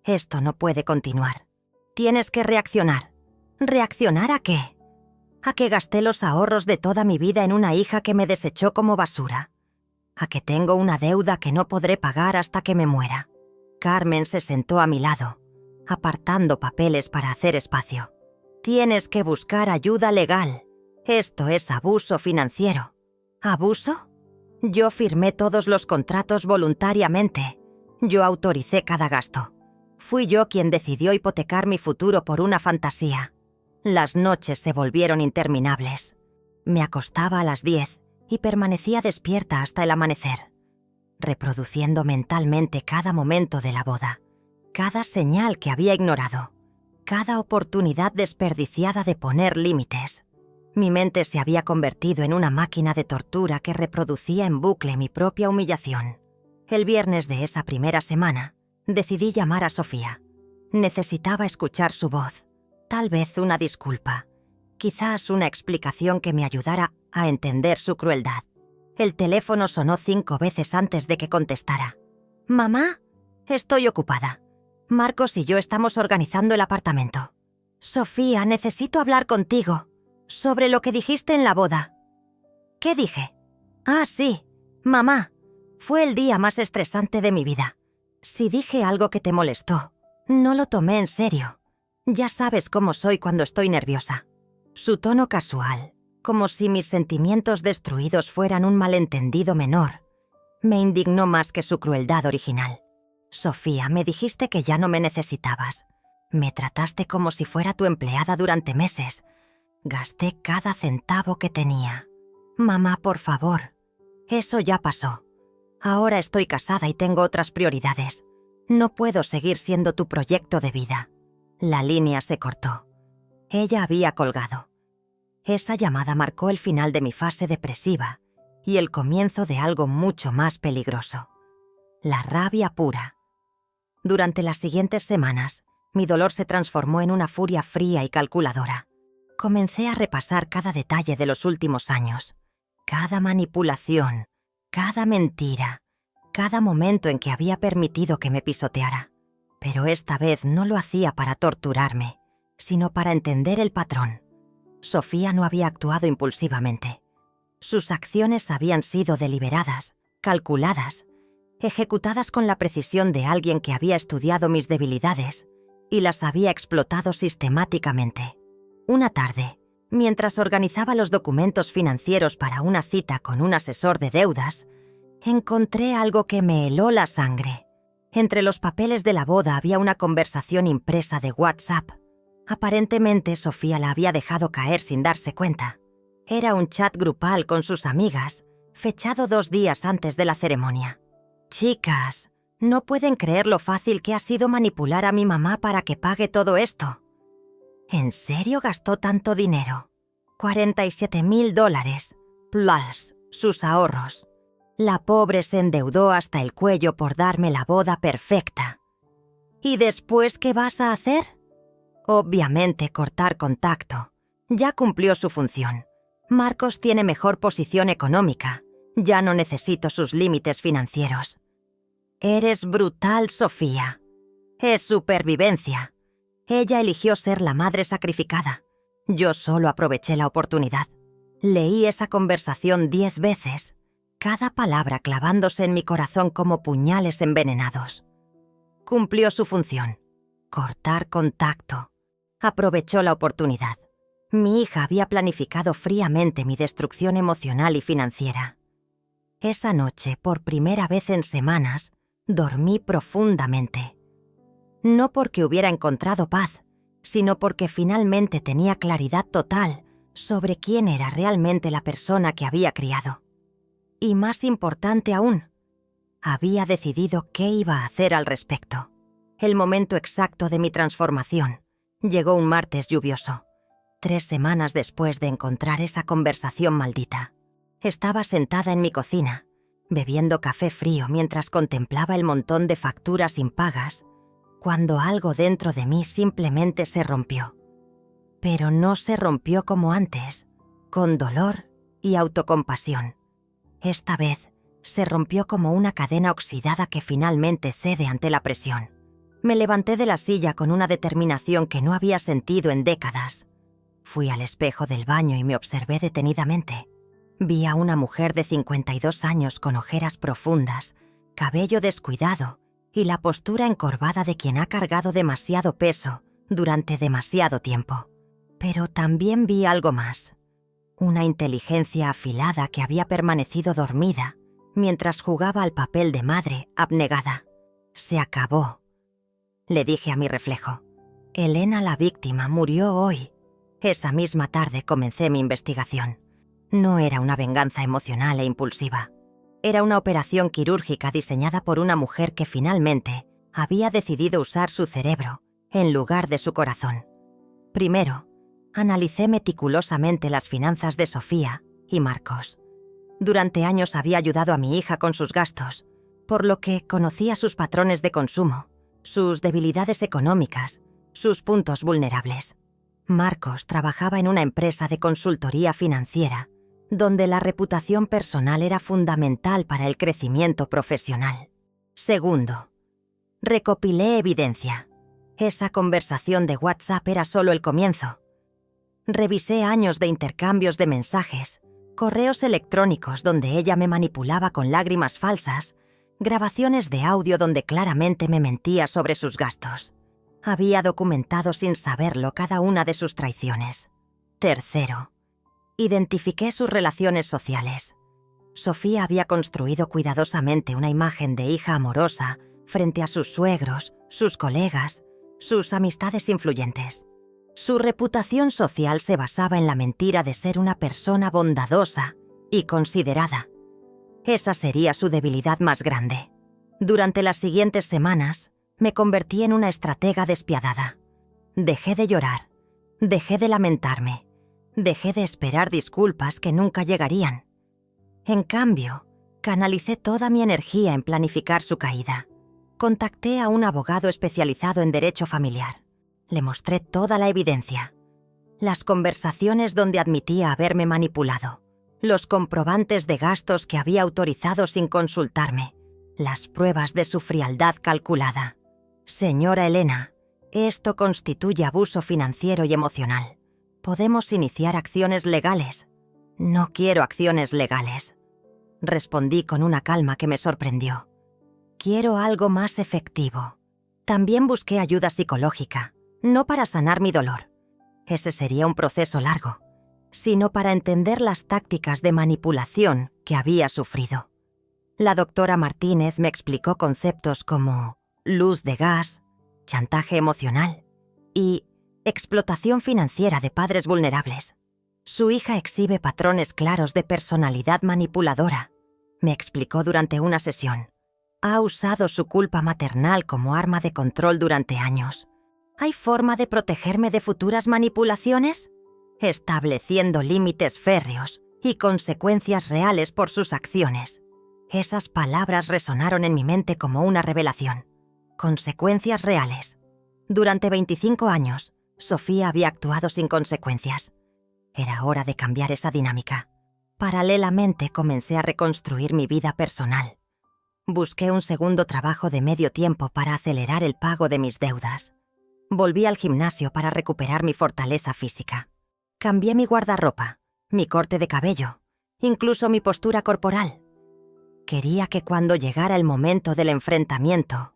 esto no puede continuar. Tienes que reaccionar». ¿Reaccionar a qué? ¿A que gasté los ahorros de toda mi vida en una hija que me desechó como basura? ¿A que tengo una deuda que no podré pagar hasta que me muera? Carmen se sentó a mi lado, apartando papeles para hacer espacio. «Tienes que buscar ayuda legal. Esto es abuso financiero». ¿Abuso? Yo firmé todos los contratos voluntariamente. Yo autoricé cada gasto. Fui yo quien decidió hipotecar mi futuro por una fantasía. Las noches se volvieron interminables. Me acostaba a las 10 y permanecía despierta hasta el amanecer, reproduciendo mentalmente cada momento de la boda, cada señal que había ignorado, cada oportunidad desperdiciada de poner límites. Mi mente se había convertido en una máquina de tortura que reproducía en bucle mi propia humillación. El viernes de esa primera semana, decidí llamar a Sofía. Necesitaba escuchar su voz, tal vez una disculpa, quizás una explicación que me ayudara a entender su crueldad. El teléfono sonó 5 veces antes de que contestara. «Mamá, estoy ocupada. Marcos y yo estamos organizando el apartamento». «Sofía, necesito hablar contigo sobre lo que dijiste en la boda». «¿Qué dije?» «Ah, sí, mamá, fue el día más estresante de mi vida. Si dije algo que te molestó, no lo tomé en serio. Ya sabes cómo soy cuando estoy nerviosa». Su tono casual, como si mis sentimientos destruidos fueran un malentendido menor, me indignó más que su crueldad original. «Sofía, me dijiste que ya no me necesitabas. Me trataste como si fuera tu empleada durante meses. Gasté cada centavo que tenía. Mamá, por favor. Eso ya pasó. Ahora estoy casada y tengo otras prioridades. No puedo seguir siendo tu proyecto de vida. La línea se cortó. Ella había colgado. Esa llamada marcó el final de mi fase depresiva y el comienzo de algo mucho más peligroso. La rabia pura. Durante las siguientes semanas, mi dolor se transformó en una furia fría y calculadora. Comencé a repasar cada detalle de los últimos años, cada manipulación, cada mentira, cada momento en que había permitido que me pisoteara. Pero esta vez no lo hacía para torturarme, sino para entender el patrón. Sofía no había actuado impulsivamente. Sus acciones habían sido deliberadas, calculadas, ejecutadas con la precisión de alguien que había estudiado mis debilidades y las había explotado sistemáticamente. Una tarde, mientras organizaba los documentos financieros para una cita con un asesor de deudas, encontré algo que me heló la sangre. Entre los papeles de la boda había una conversación impresa de WhatsApp. Aparentemente, Sofía la había dejado caer sin darse cuenta. Era un chat grupal con sus amigas, fechado 2 días antes de la ceremonia. Chicas, no pueden creer lo fácil que ha sido manipular a mi mamá para que pague todo esto. ¿En serio gastó tanto dinero? $47,000, plus sus ahorros. La pobre se endeudó hasta el cuello por darme la boda perfecta. ¿Y después qué vas a hacer? Obviamente cortar contacto. Ya cumplió su función. Marcos tiene mejor posición económica. Ya no necesito sus límites financieros. Eres brutal, Sofía. Es supervivencia. Ella eligió ser la madre sacrificada. Yo solo aproveché la oportunidad. Leí esa conversación 10 veces, cada palabra clavándose en mi corazón como puñales envenenados. Cumplió su función. Cortar contacto. Aprovechó la oportunidad. Mi hija había planificado fríamente mi destrucción emocional y financiera. Esa noche, por primera vez en semanas, dormí profundamente. No porque hubiera encontrado paz, sino porque finalmente tenía claridad total sobre quién era realmente la persona que había criado. Y más importante aún, había decidido qué iba a hacer al respecto. El momento exacto de mi transformación llegó un martes lluvioso, 3 semanas después de encontrar esa conversación maldita. Estaba sentada en mi cocina, bebiendo café frío mientras contemplaba el montón de facturas impagas, cuando algo dentro de mí simplemente se rompió. Pero no se rompió como antes, con dolor y autocompasión. Esta vez se rompió como una cadena oxidada que finalmente cede ante la presión. Me levanté de la silla con una determinación que no había sentido en décadas. Fui al espejo del baño y me observé detenidamente. Vi a una mujer de 52 años con ojeras profundas, cabello descuidado y la postura encorvada de quien ha cargado demasiado peso durante demasiado tiempo. Pero también vi algo más. Una inteligencia afilada que había permanecido dormida mientras jugaba al papel de madre abnegada. Se acabó. Le dije a mi reflejo. Elena, la víctima, murió hoy. Esa misma tarde comencé mi investigación. No era una venganza emocional e impulsiva. Era una operación quirúrgica diseñada por una mujer que finalmente había decidido usar su cerebro en lugar de su corazón. Primero, analicé meticulosamente las finanzas de Sofía y Marcos. Durante años había ayudado a mi hija con sus gastos, por lo que conocía sus patrones de consumo, sus debilidades económicas, sus puntos vulnerables. Marcos trabajaba en una empresa de consultoría financiera, donde la reputación personal era fundamental para el crecimiento profesional. Segundo, recopilé evidencia. Esa conversación de WhatsApp era solo el comienzo. Revisé años de intercambios de mensajes, correos electrónicos donde ella me manipulaba con lágrimas falsas, grabaciones de audio donde claramente me mentía sobre sus gastos. Había documentado sin saberlo cada una de sus traiciones. Tercero, identifiqué sus relaciones sociales. Sofía había construido cuidadosamente una imagen de hija amorosa frente a sus suegros, sus colegas, sus amistades influyentes. Su reputación social se basaba en la mentira de ser una persona bondadosa y considerada. Esa sería su debilidad más grande. Durante las siguientes semanas, Me convertí en una estratega despiadada. Dejé de llorar, dejé de lamentarme, dejé de esperar disculpas que nunca llegarían. En cambio, canalicé toda mi energía en planificar su caída. Contacté a un abogado especializado en derecho familiar. Le mostré toda la evidencia. Las conversaciones donde admitía haberme manipulado. Los comprobantes de gastos que había autorizado sin consultarme. Las pruebas de su frialdad calculada. Señora Elena, esto constituye abuso financiero y emocional. Podemos iniciar acciones legales. No quiero acciones legales. Respondí con una calma que me sorprendió. Quiero algo más efectivo. También busqué ayuda psicológica, no para sanar mi dolor. Ese sería un proceso largo, sino para entender las tácticas de manipulación que había sufrido. La doctora Martínez me explicó conceptos como luz de gas, chantaje emocional y explotación financiera de padres vulnerables. Su hija exhibe patrones claros de personalidad manipuladora, me explicó durante una sesión. Ha usado su culpa maternal como arma de control durante años. ¿Hay forma de protegerme de futuras manipulaciones? Estableciendo límites férreos y consecuencias reales por sus acciones. Esas palabras resonaron en mi mente como una revelación. Consecuencias reales. Durante 25 años, Sofía había actuado sin consecuencias. Era hora de cambiar esa dinámica. Paralelamente comencé a reconstruir mi vida personal. Busqué un segundo trabajo de medio tiempo para acelerar el pago de mis deudas. Volví al gimnasio para recuperar mi fortaleza física. Cambié mi guardarropa, mi corte de cabello, incluso mi postura corporal. Quería que cuando llegara el momento del enfrentamiento,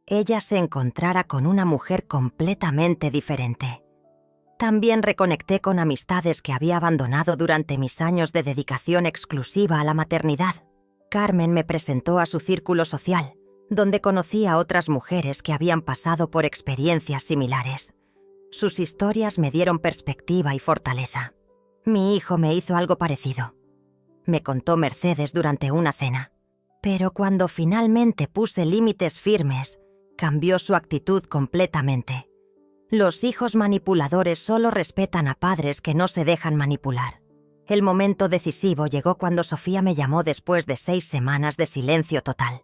ella se encontrara con una mujer completamente diferente. También reconecté con amistades que había abandonado durante mis años de dedicación exclusiva a la maternidad. Carmen me presentó a su círculo social, donde conocí a otras mujeres que habían pasado por experiencias similares. Sus historias me dieron perspectiva y fortaleza. Mi hijo me hizo algo parecido. Me contó Mercedes durante una cena. Pero cuando finalmente puse límites firmes, cambió su actitud completamente. Los hijos manipuladores solo respetan a padres que no se dejan manipular. El momento decisivo llegó cuando Sofía me llamó después de 6 semanas de silencio total.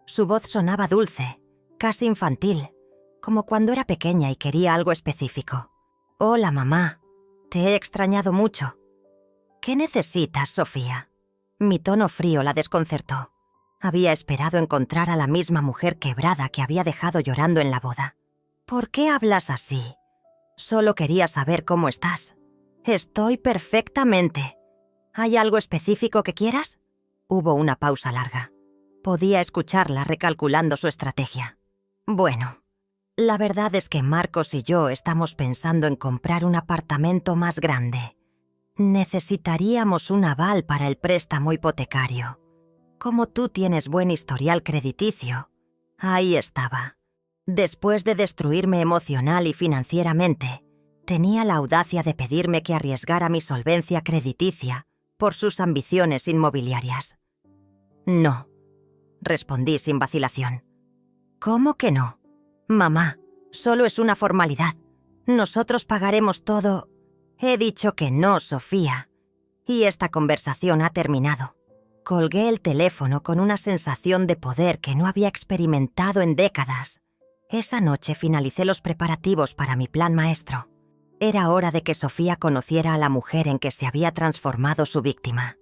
Su voz sonaba dulce, casi infantil, como cuando era pequeña y quería algo específico. «Hola, mamá. Te he extrañado mucho». «¿Qué necesitas, Sofía?» Mi tono frío la desconcertó. Había esperado encontrar a la misma mujer quebrada que había dejado llorando en la boda. «¿Por qué hablas así? Solo quería saber cómo estás». «Estoy perfectamente. ¿Hay algo específico que quieras?» Hubo una pausa larga. Podía escucharla recalculando su estrategia. «Bueno, la verdad es que Marcos y yo estamos pensando en comprar un apartamento más grande. Necesitaríamos un aval para el préstamo hipotecario. Como tú tienes buen historial crediticio». Ahí estaba. Después de destruirme emocional y financieramente, tenía la audacia de pedirme que arriesgara mi solvencia crediticia por sus ambiciones inmobiliarias. «No», respondí sin vacilación. «¿Cómo que no? Mamá, solo es una formalidad. Nosotros pagaremos todo». «He dicho que no, Sofía. Y esta conversación ha terminado». Colgué el teléfono con una sensación de poder que no había experimentado en décadas. Esa noche finalicé los preparativos para mi plan maestro. Era hora de que Sofía conociera a la mujer en que se había transformado su víctima.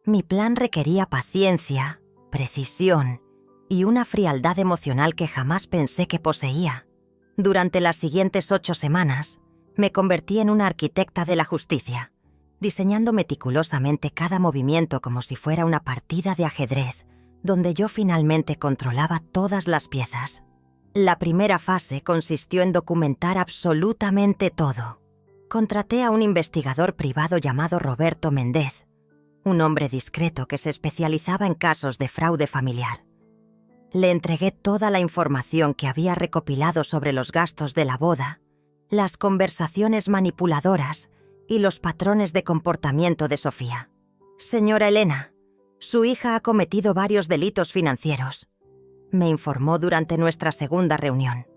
Mi plan requería paciencia, precisión y una frialdad emocional que jamás pensé que poseía. Durante las siguientes 8 semanas, me convertí en una arquitecta de la justicia, diseñando meticulosamente cada movimiento como si fuera una partida de ajedrez, donde yo finalmente controlaba todas las piezas. La primera fase consistió en documentar absolutamente todo. Contraté a un investigador privado llamado Roberto Méndez, un hombre discreto que se especializaba en casos de fraude familiar. Le entregué toda la información que había recopilado sobre los gastos de la boda, las conversaciones manipuladoras y los patrones de comportamiento de Sofía. «Señora Elena, su hija ha cometido varios delitos financieros». me informó durante nuestra segunda reunión.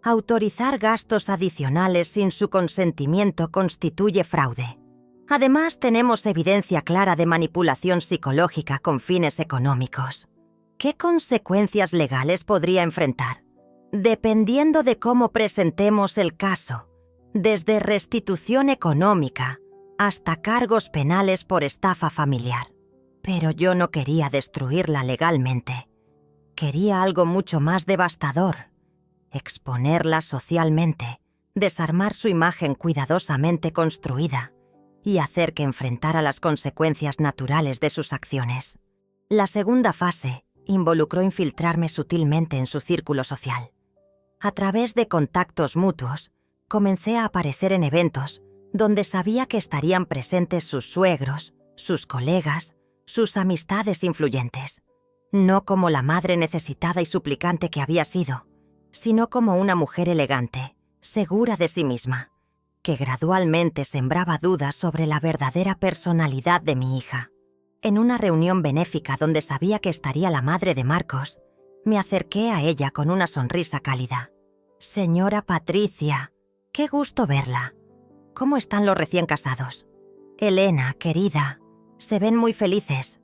Autorizar gastos adicionales sin su consentimiento constituye fraude. Además, tenemos evidencia clara de manipulación psicológica con fines económicos. ¿Qué consecuencias legales podría enfrentar? Dependiendo de cómo presentemos el caso, desde restitución económica hasta cargos penales por estafa familiar. Pero yo no quería destruirla legalmente. Quería algo mucho más devastador: exponerla socialmente, desarmar su imagen cuidadosamente construida y hacer que enfrentara las consecuencias naturales de sus acciones. La segunda fase involucró infiltrarme sutilmente en su círculo social. A través de contactos mutuos, comencé a aparecer en eventos donde sabía que estarían presentes sus suegros, sus colegas, sus amistades influyentes. No como la madre necesitada y suplicante que había sido, sino como una mujer elegante, segura de sí misma, que gradualmente sembraba dudas sobre la verdadera personalidad de mi hija. En una reunión benéfica donde sabía que estaría la madre de Marcos, me acerqué a ella con una sonrisa cálida. «Señora Patricia, qué gusto verla. ¿Cómo están los recién casados? Elena, querida, se ven muy felices.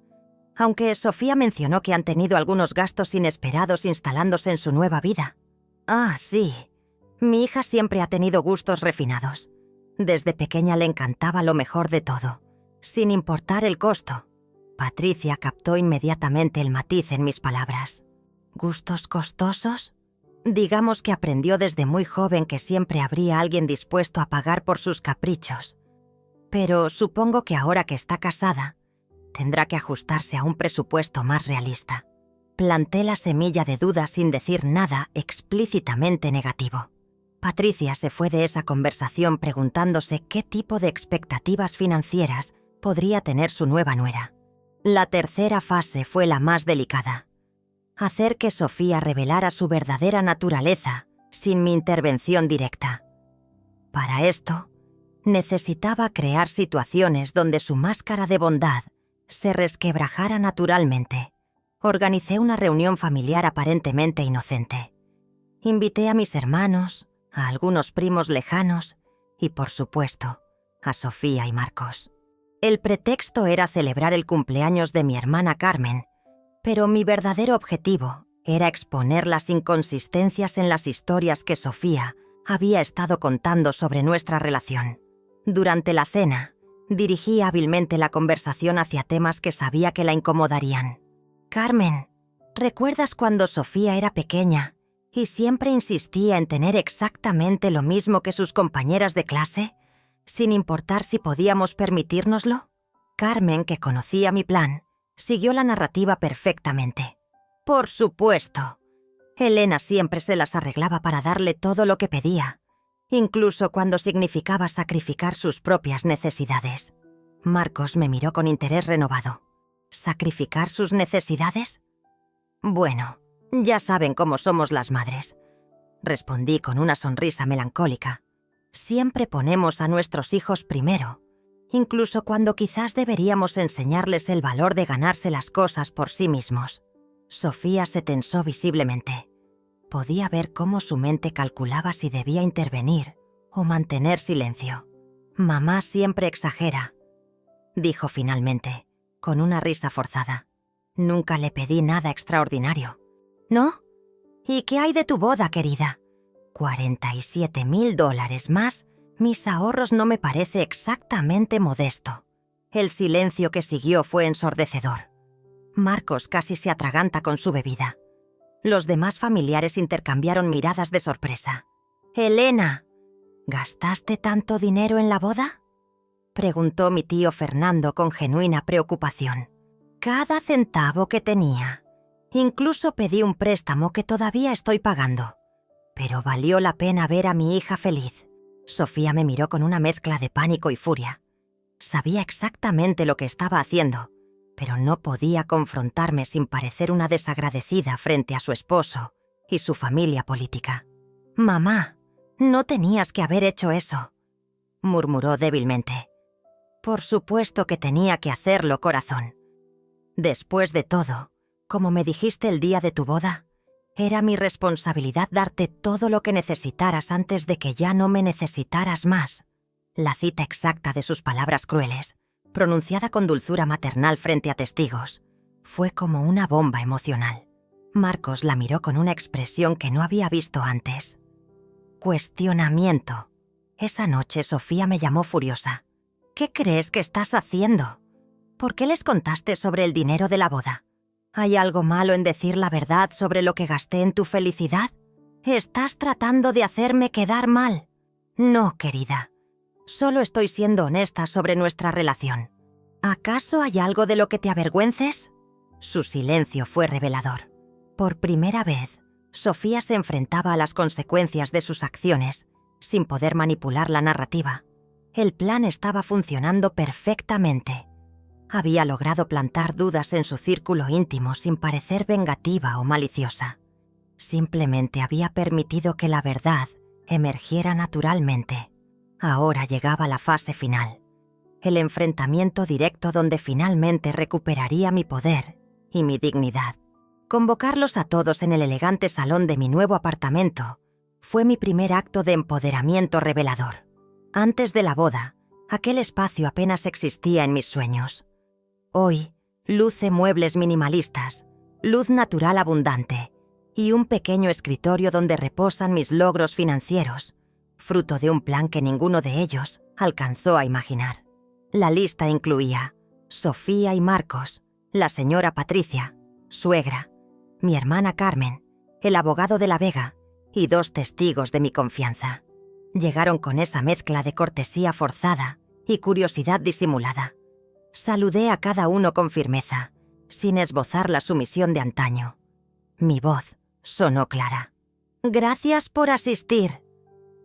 Aunque Sofía mencionó que han tenido algunos gastos inesperados instalándose en su nueva vida». «Ah, sí. Mi hija siempre ha tenido gustos refinados. Desde pequeña le encantaba lo mejor de todo, sin importar el costo». Patricia captó inmediatamente el matiz en mis palabras. ¿Gustos costosos? Digamos que aprendió desde muy joven que siempre habría alguien dispuesto a pagar por sus caprichos. Pero supongo que ahora que está casada, tendrá que ajustarse a un presupuesto más realista. Planté la semilla de duda sin decir nada explícitamente negativo. Patricia se fue de esa conversación preguntándose qué tipo de expectativas financieras podría tener su nueva nuera. La tercera fase fue la más delicada: hacer que Sofía revelara su verdadera naturaleza sin mi intervención directa. Para esto, necesitaba crear situaciones donde su máscara de bondad se resquebrajara naturalmente. Organicé una reunión familiar aparentemente inocente. Invité a mis hermanos, a algunos primos lejanos y, por supuesto, a Sofía y Marcos. El pretexto era celebrar el cumpleaños de mi hermana Carmen, pero mi verdadero objetivo era exponer las inconsistencias en las historias que Sofía había estado contando sobre nuestra relación. Durante la cena, dirigí hábilmente la conversación hacia temas que sabía que la incomodarían. «Carmen, ¿recuerdas cuando Sofía era pequeña y siempre insistía en tener exactamente lo mismo que sus compañeras de clase, sin importar si podíamos permitírnoslo?» Carmen, que conocía mi plan, siguió la narrativa perfectamente. «Por supuesto. Elena siempre se las arreglaba para darle todo lo que pedía, incluso cuando significaba sacrificar sus propias necesidades». Marcos me miró con interés renovado. ¿Sacrificar sus necesidades? Bueno, ya saben cómo somos las madres, respondí con una sonrisa melancólica. Siempre ponemos a nuestros hijos primero, incluso cuando quizás deberíamos enseñarles el valor de ganarse las cosas por sí mismos. Sofía se tensó visiblemente. Podía ver cómo su mente calculaba si debía intervenir o mantener silencio. «Mamá siempre exagera», dijo finalmente, con una risa forzada. «Nunca le pedí nada extraordinario». «¿No? ¿Y qué hay de tu boda, querida? $47,000 más. Mis ahorros no me parece exactamente modesto». El silencio que siguió fue ensordecedor. Marcos casi se atraganta con su bebida. Los demás familiares intercambiaron miradas de sorpresa. «Elena, ¿gastaste tanto dinero en la boda?», preguntó mi tío Fernando con genuina preocupación. «Cada centavo que tenía. Incluso pedí un préstamo que todavía estoy pagando. Pero valió la pena ver a mi hija feliz». Sofía me miró con una mezcla de pánico y furia. Sabía exactamente lo que estaba haciendo, pero no podía confrontarme sin parecer una desagradecida frente a su esposo y su familia política. «Mamá, no tenías que haber hecho eso», murmuró débilmente. «Por supuesto que tenía que hacerlo, corazón. Después de todo, como me dijiste el día de tu boda, Era mi responsabilidad darte todo lo que necesitaras antes de que ya no me necesitaras más. La cita exacta de sus palabras crueles, pronunciada con dulzura maternal frente a testigos, fue como una bomba emocional. Marcos la miró con una expresión que no había visto antes. Cuestionamiento. Esa noche Sofía me llamó furiosa. ¿Qué crees que estás haciendo? ¿Por qué les contaste sobre el dinero de la boda? ¿Hay algo malo en decir la verdad sobre lo que gasté en tu felicidad? ¿Estás tratando de hacerme quedar mal? No, querida. Solo estoy siendo honesta sobre nuestra relación. ¿Acaso hay algo de lo que te avergüences? Su silencio fue revelador. Por primera vez, Sofía se enfrentaba a las consecuencias de sus acciones, sin poder manipular la narrativa. El plan estaba funcionando perfectamente. Había logrado plantar dudas en su círculo íntimo sin parecer vengativa o maliciosa. Simplemente había permitido que la verdad emergiera naturalmente. Ahora llegaba la fase final. El enfrentamiento directo donde finalmente recuperaría mi poder y mi dignidad. Convocarlos a todos en el elegante salón de mi nuevo apartamento fue mi primer acto de empoderamiento revelador. Antes de la boda, aquel espacio apenas existía en mis sueños. Hoy, luce muebles minimalistas, luz natural abundante y un pequeño escritorio donde reposan mis logros financieros, fruto de un plan que ninguno de ellos alcanzó a imaginar. La lista incluía Sofía y Marcos, la señora Patricia, suegra, mi hermana Carmen, el abogado de la Vega y 2 testigos de mi confianza. Llegaron con esa mezcla de cortesía forzada y curiosidad disimulada. Saludé a cada uno con firmeza, sin esbozar la sumisión de antaño. Mi voz sonó clara. Gracias por asistir.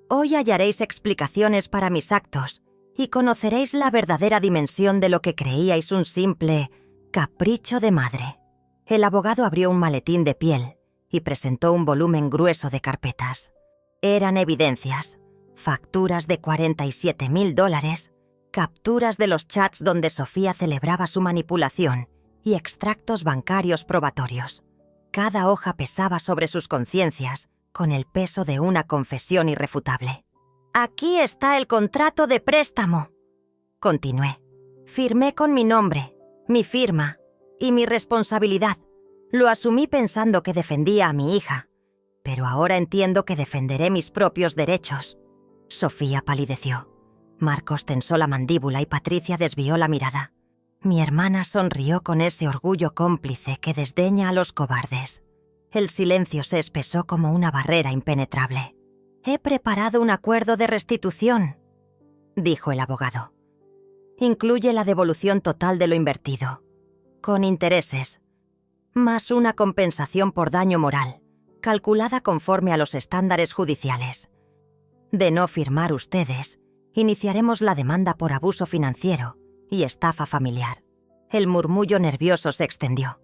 Hoy hallaréis explicaciones para mis actos y conoceréis la verdadera dimensión de lo que creíais un simple capricho de madre. El abogado abrió un maletín de piel y presentó un volumen grueso de carpetas. Eran evidencias, facturas de $47,000, capturas de los chats donde Sofía celebraba su manipulación y extractos bancarios probatorios. Cada hoja pesaba sobre sus conciencias con el peso de una confesión irrefutable. «Aquí está el contrato de préstamo», continué. «Firmé con mi nombre, mi firma y mi responsabilidad. Lo asumí pensando que defendía a mi hija, pero ahora entiendo que defenderé mis propios derechos». Sofía palideció. Marcos tensó la mandíbula y Patricia desvió la mirada. Mi hermana sonrió con ese orgullo cómplice que desdeña a los cobardes. El silencio se espesó como una barrera impenetrable. «He preparado un acuerdo de restitución», dijo el abogado. «Incluye la devolución total de lo invertido, con intereses, más una compensación por daño moral, calculada conforme a los estándares judiciales. De no firmar ustedes, iniciaremos la demanda por abuso financiero y estafa familiar». El murmullo nervioso se extendió.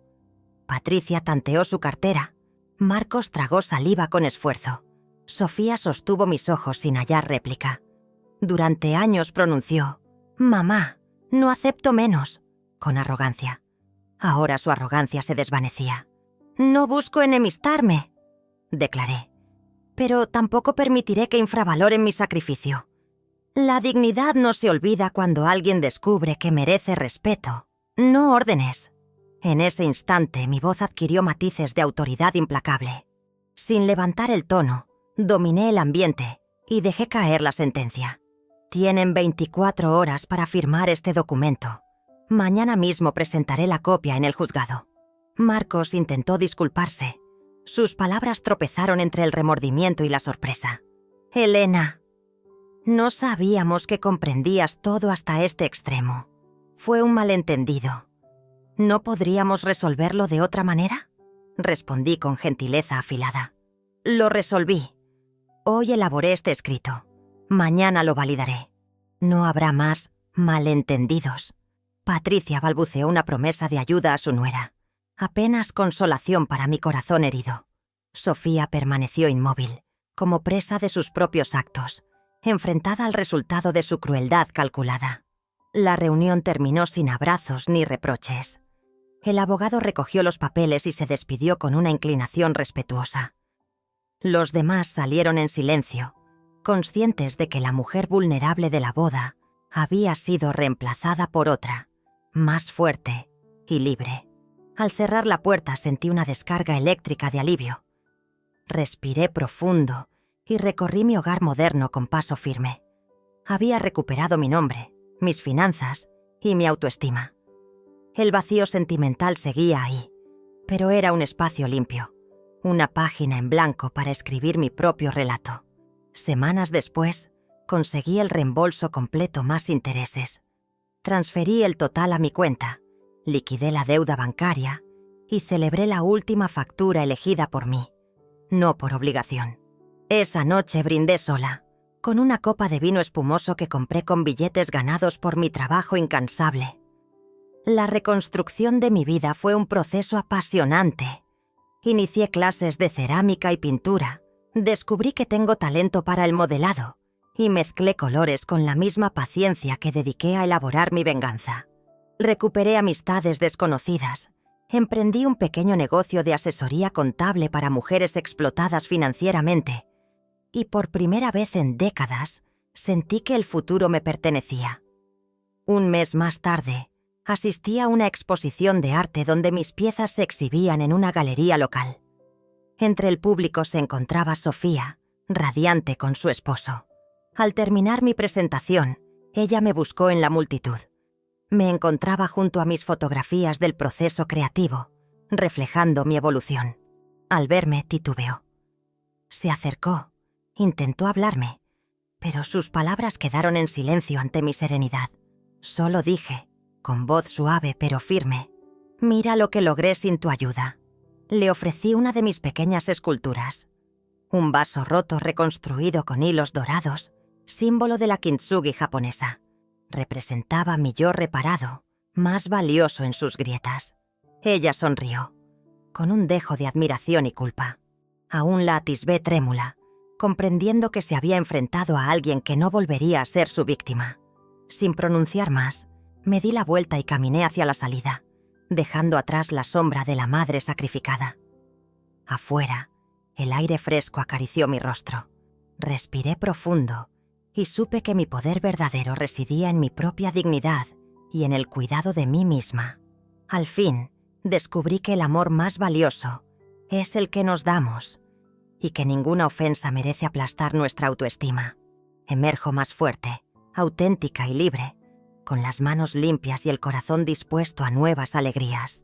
Patricia tanteó su cartera. Marcos tragó saliva con esfuerzo. Sofía sostuvo mis ojos sin hallar réplica. Durante años pronunció: «Mamá, no acepto menos», con arrogancia. Ahora su arrogancia se desvanecía. «No busco enemistarme», declaré, «pero tampoco permitiré que infravaloren mi sacrificio. La dignidad no se olvida cuando alguien descubre que merece respeto, no órdenes». En ese instante mi voz adquirió matices de autoridad implacable. Sin levantar el tono, dominé el ambiente y dejé caer la sentencia. Tienen 24 horas para firmar este documento. Mañana mismo presentaré la copia en el juzgado. Marcos intentó disculparse. Sus palabras tropezaron entre el remordimiento y la sorpresa. «Elena, no sabíamos que comprendías todo hasta este extremo. Fue un malentendido. ¿No podríamos resolverlo de otra manera?», respondí con gentileza afilada. «Lo resolví. Hoy elaboré este escrito. Mañana lo validaré. No habrá más malentendidos». Patricia balbuceó una promesa de ayuda a su nuera. Apenas consolación para mi corazón herido. Sofía permaneció inmóvil, como presa de sus propios actos, enfrentada al resultado de su crueldad calculada. La reunión terminó sin abrazos ni reproches. El abogado recogió los papeles y se despidió con una inclinación respetuosa. Los demás salieron en silencio, conscientes de que la mujer vulnerable de la boda había sido reemplazada por otra, más fuerte y libre. Al cerrar la puerta sentí una descarga eléctrica de alivio. Respiré profundo y recorrí mi hogar moderno con paso firme. Había recuperado mi nombre, mis finanzas y mi autoestima. El vacío sentimental seguía ahí, pero era un espacio limpio, una página en blanco para escribir mi propio relato. Semanas después, conseguí el reembolso completo más intereses. Transferí el total a mi cuenta, liquidé la deuda bancaria y celebré la última factura elegida por mí, no por obligación. Esa noche brindé sola, con una copa de vino espumoso que compré con billetes ganados por mi trabajo incansable. La reconstrucción de mi vida fue un proceso apasionante. Inicié clases de cerámica y pintura, descubrí que tengo talento para el modelado y mezclé colores con la misma paciencia que dediqué a elaborar mi venganza. Recuperé amistades desconocidas, emprendí un pequeño negocio de asesoría contable para mujeres explotadas financieramente y por primera vez en décadas sentí que el futuro me pertenecía. Un mes más tarde, asistí a una exposición de arte donde mis piezas se exhibían en una galería local. Entre el público se encontraba Sofía, radiante con su esposo. Al terminar mi presentación, ella me buscó en la multitud. Me encontraba junto a mis fotografías del proceso creativo, reflejando mi evolución. Al verme, titubeó. Se acercó, intentó hablarme, pero sus palabras quedaron en silencio ante mi serenidad. Solo dije, con voz suave pero firme, «Mira lo que logré sin tu ayuda». Le ofrecí una de mis pequeñas esculturas. Un vaso roto reconstruido con hilos dorados, símbolo de la kintsugi japonesa. Representaba mi yo reparado, más valioso en sus grietas. Ella sonrió, con un dejo de admiración y culpa. Aún la atisbé trémula, comprendiendo que se había enfrentado a alguien que no volvería a ser su víctima. Sin pronunciar más, me di la vuelta y caminé hacia la salida, dejando atrás la sombra de la madre sacrificada. Afuera, el aire fresco acarició mi rostro. Respiré profundo y supe que mi poder verdadero residía en mi propia dignidad y en el cuidado de mí misma. Al fin, descubrí que el amor más valioso es el que nos damos y que ninguna ofensa merece aplastar nuestra autoestima. Emerjo más fuerte, auténtica y libre, con las manos limpias y el corazón dispuesto a nuevas alegrías.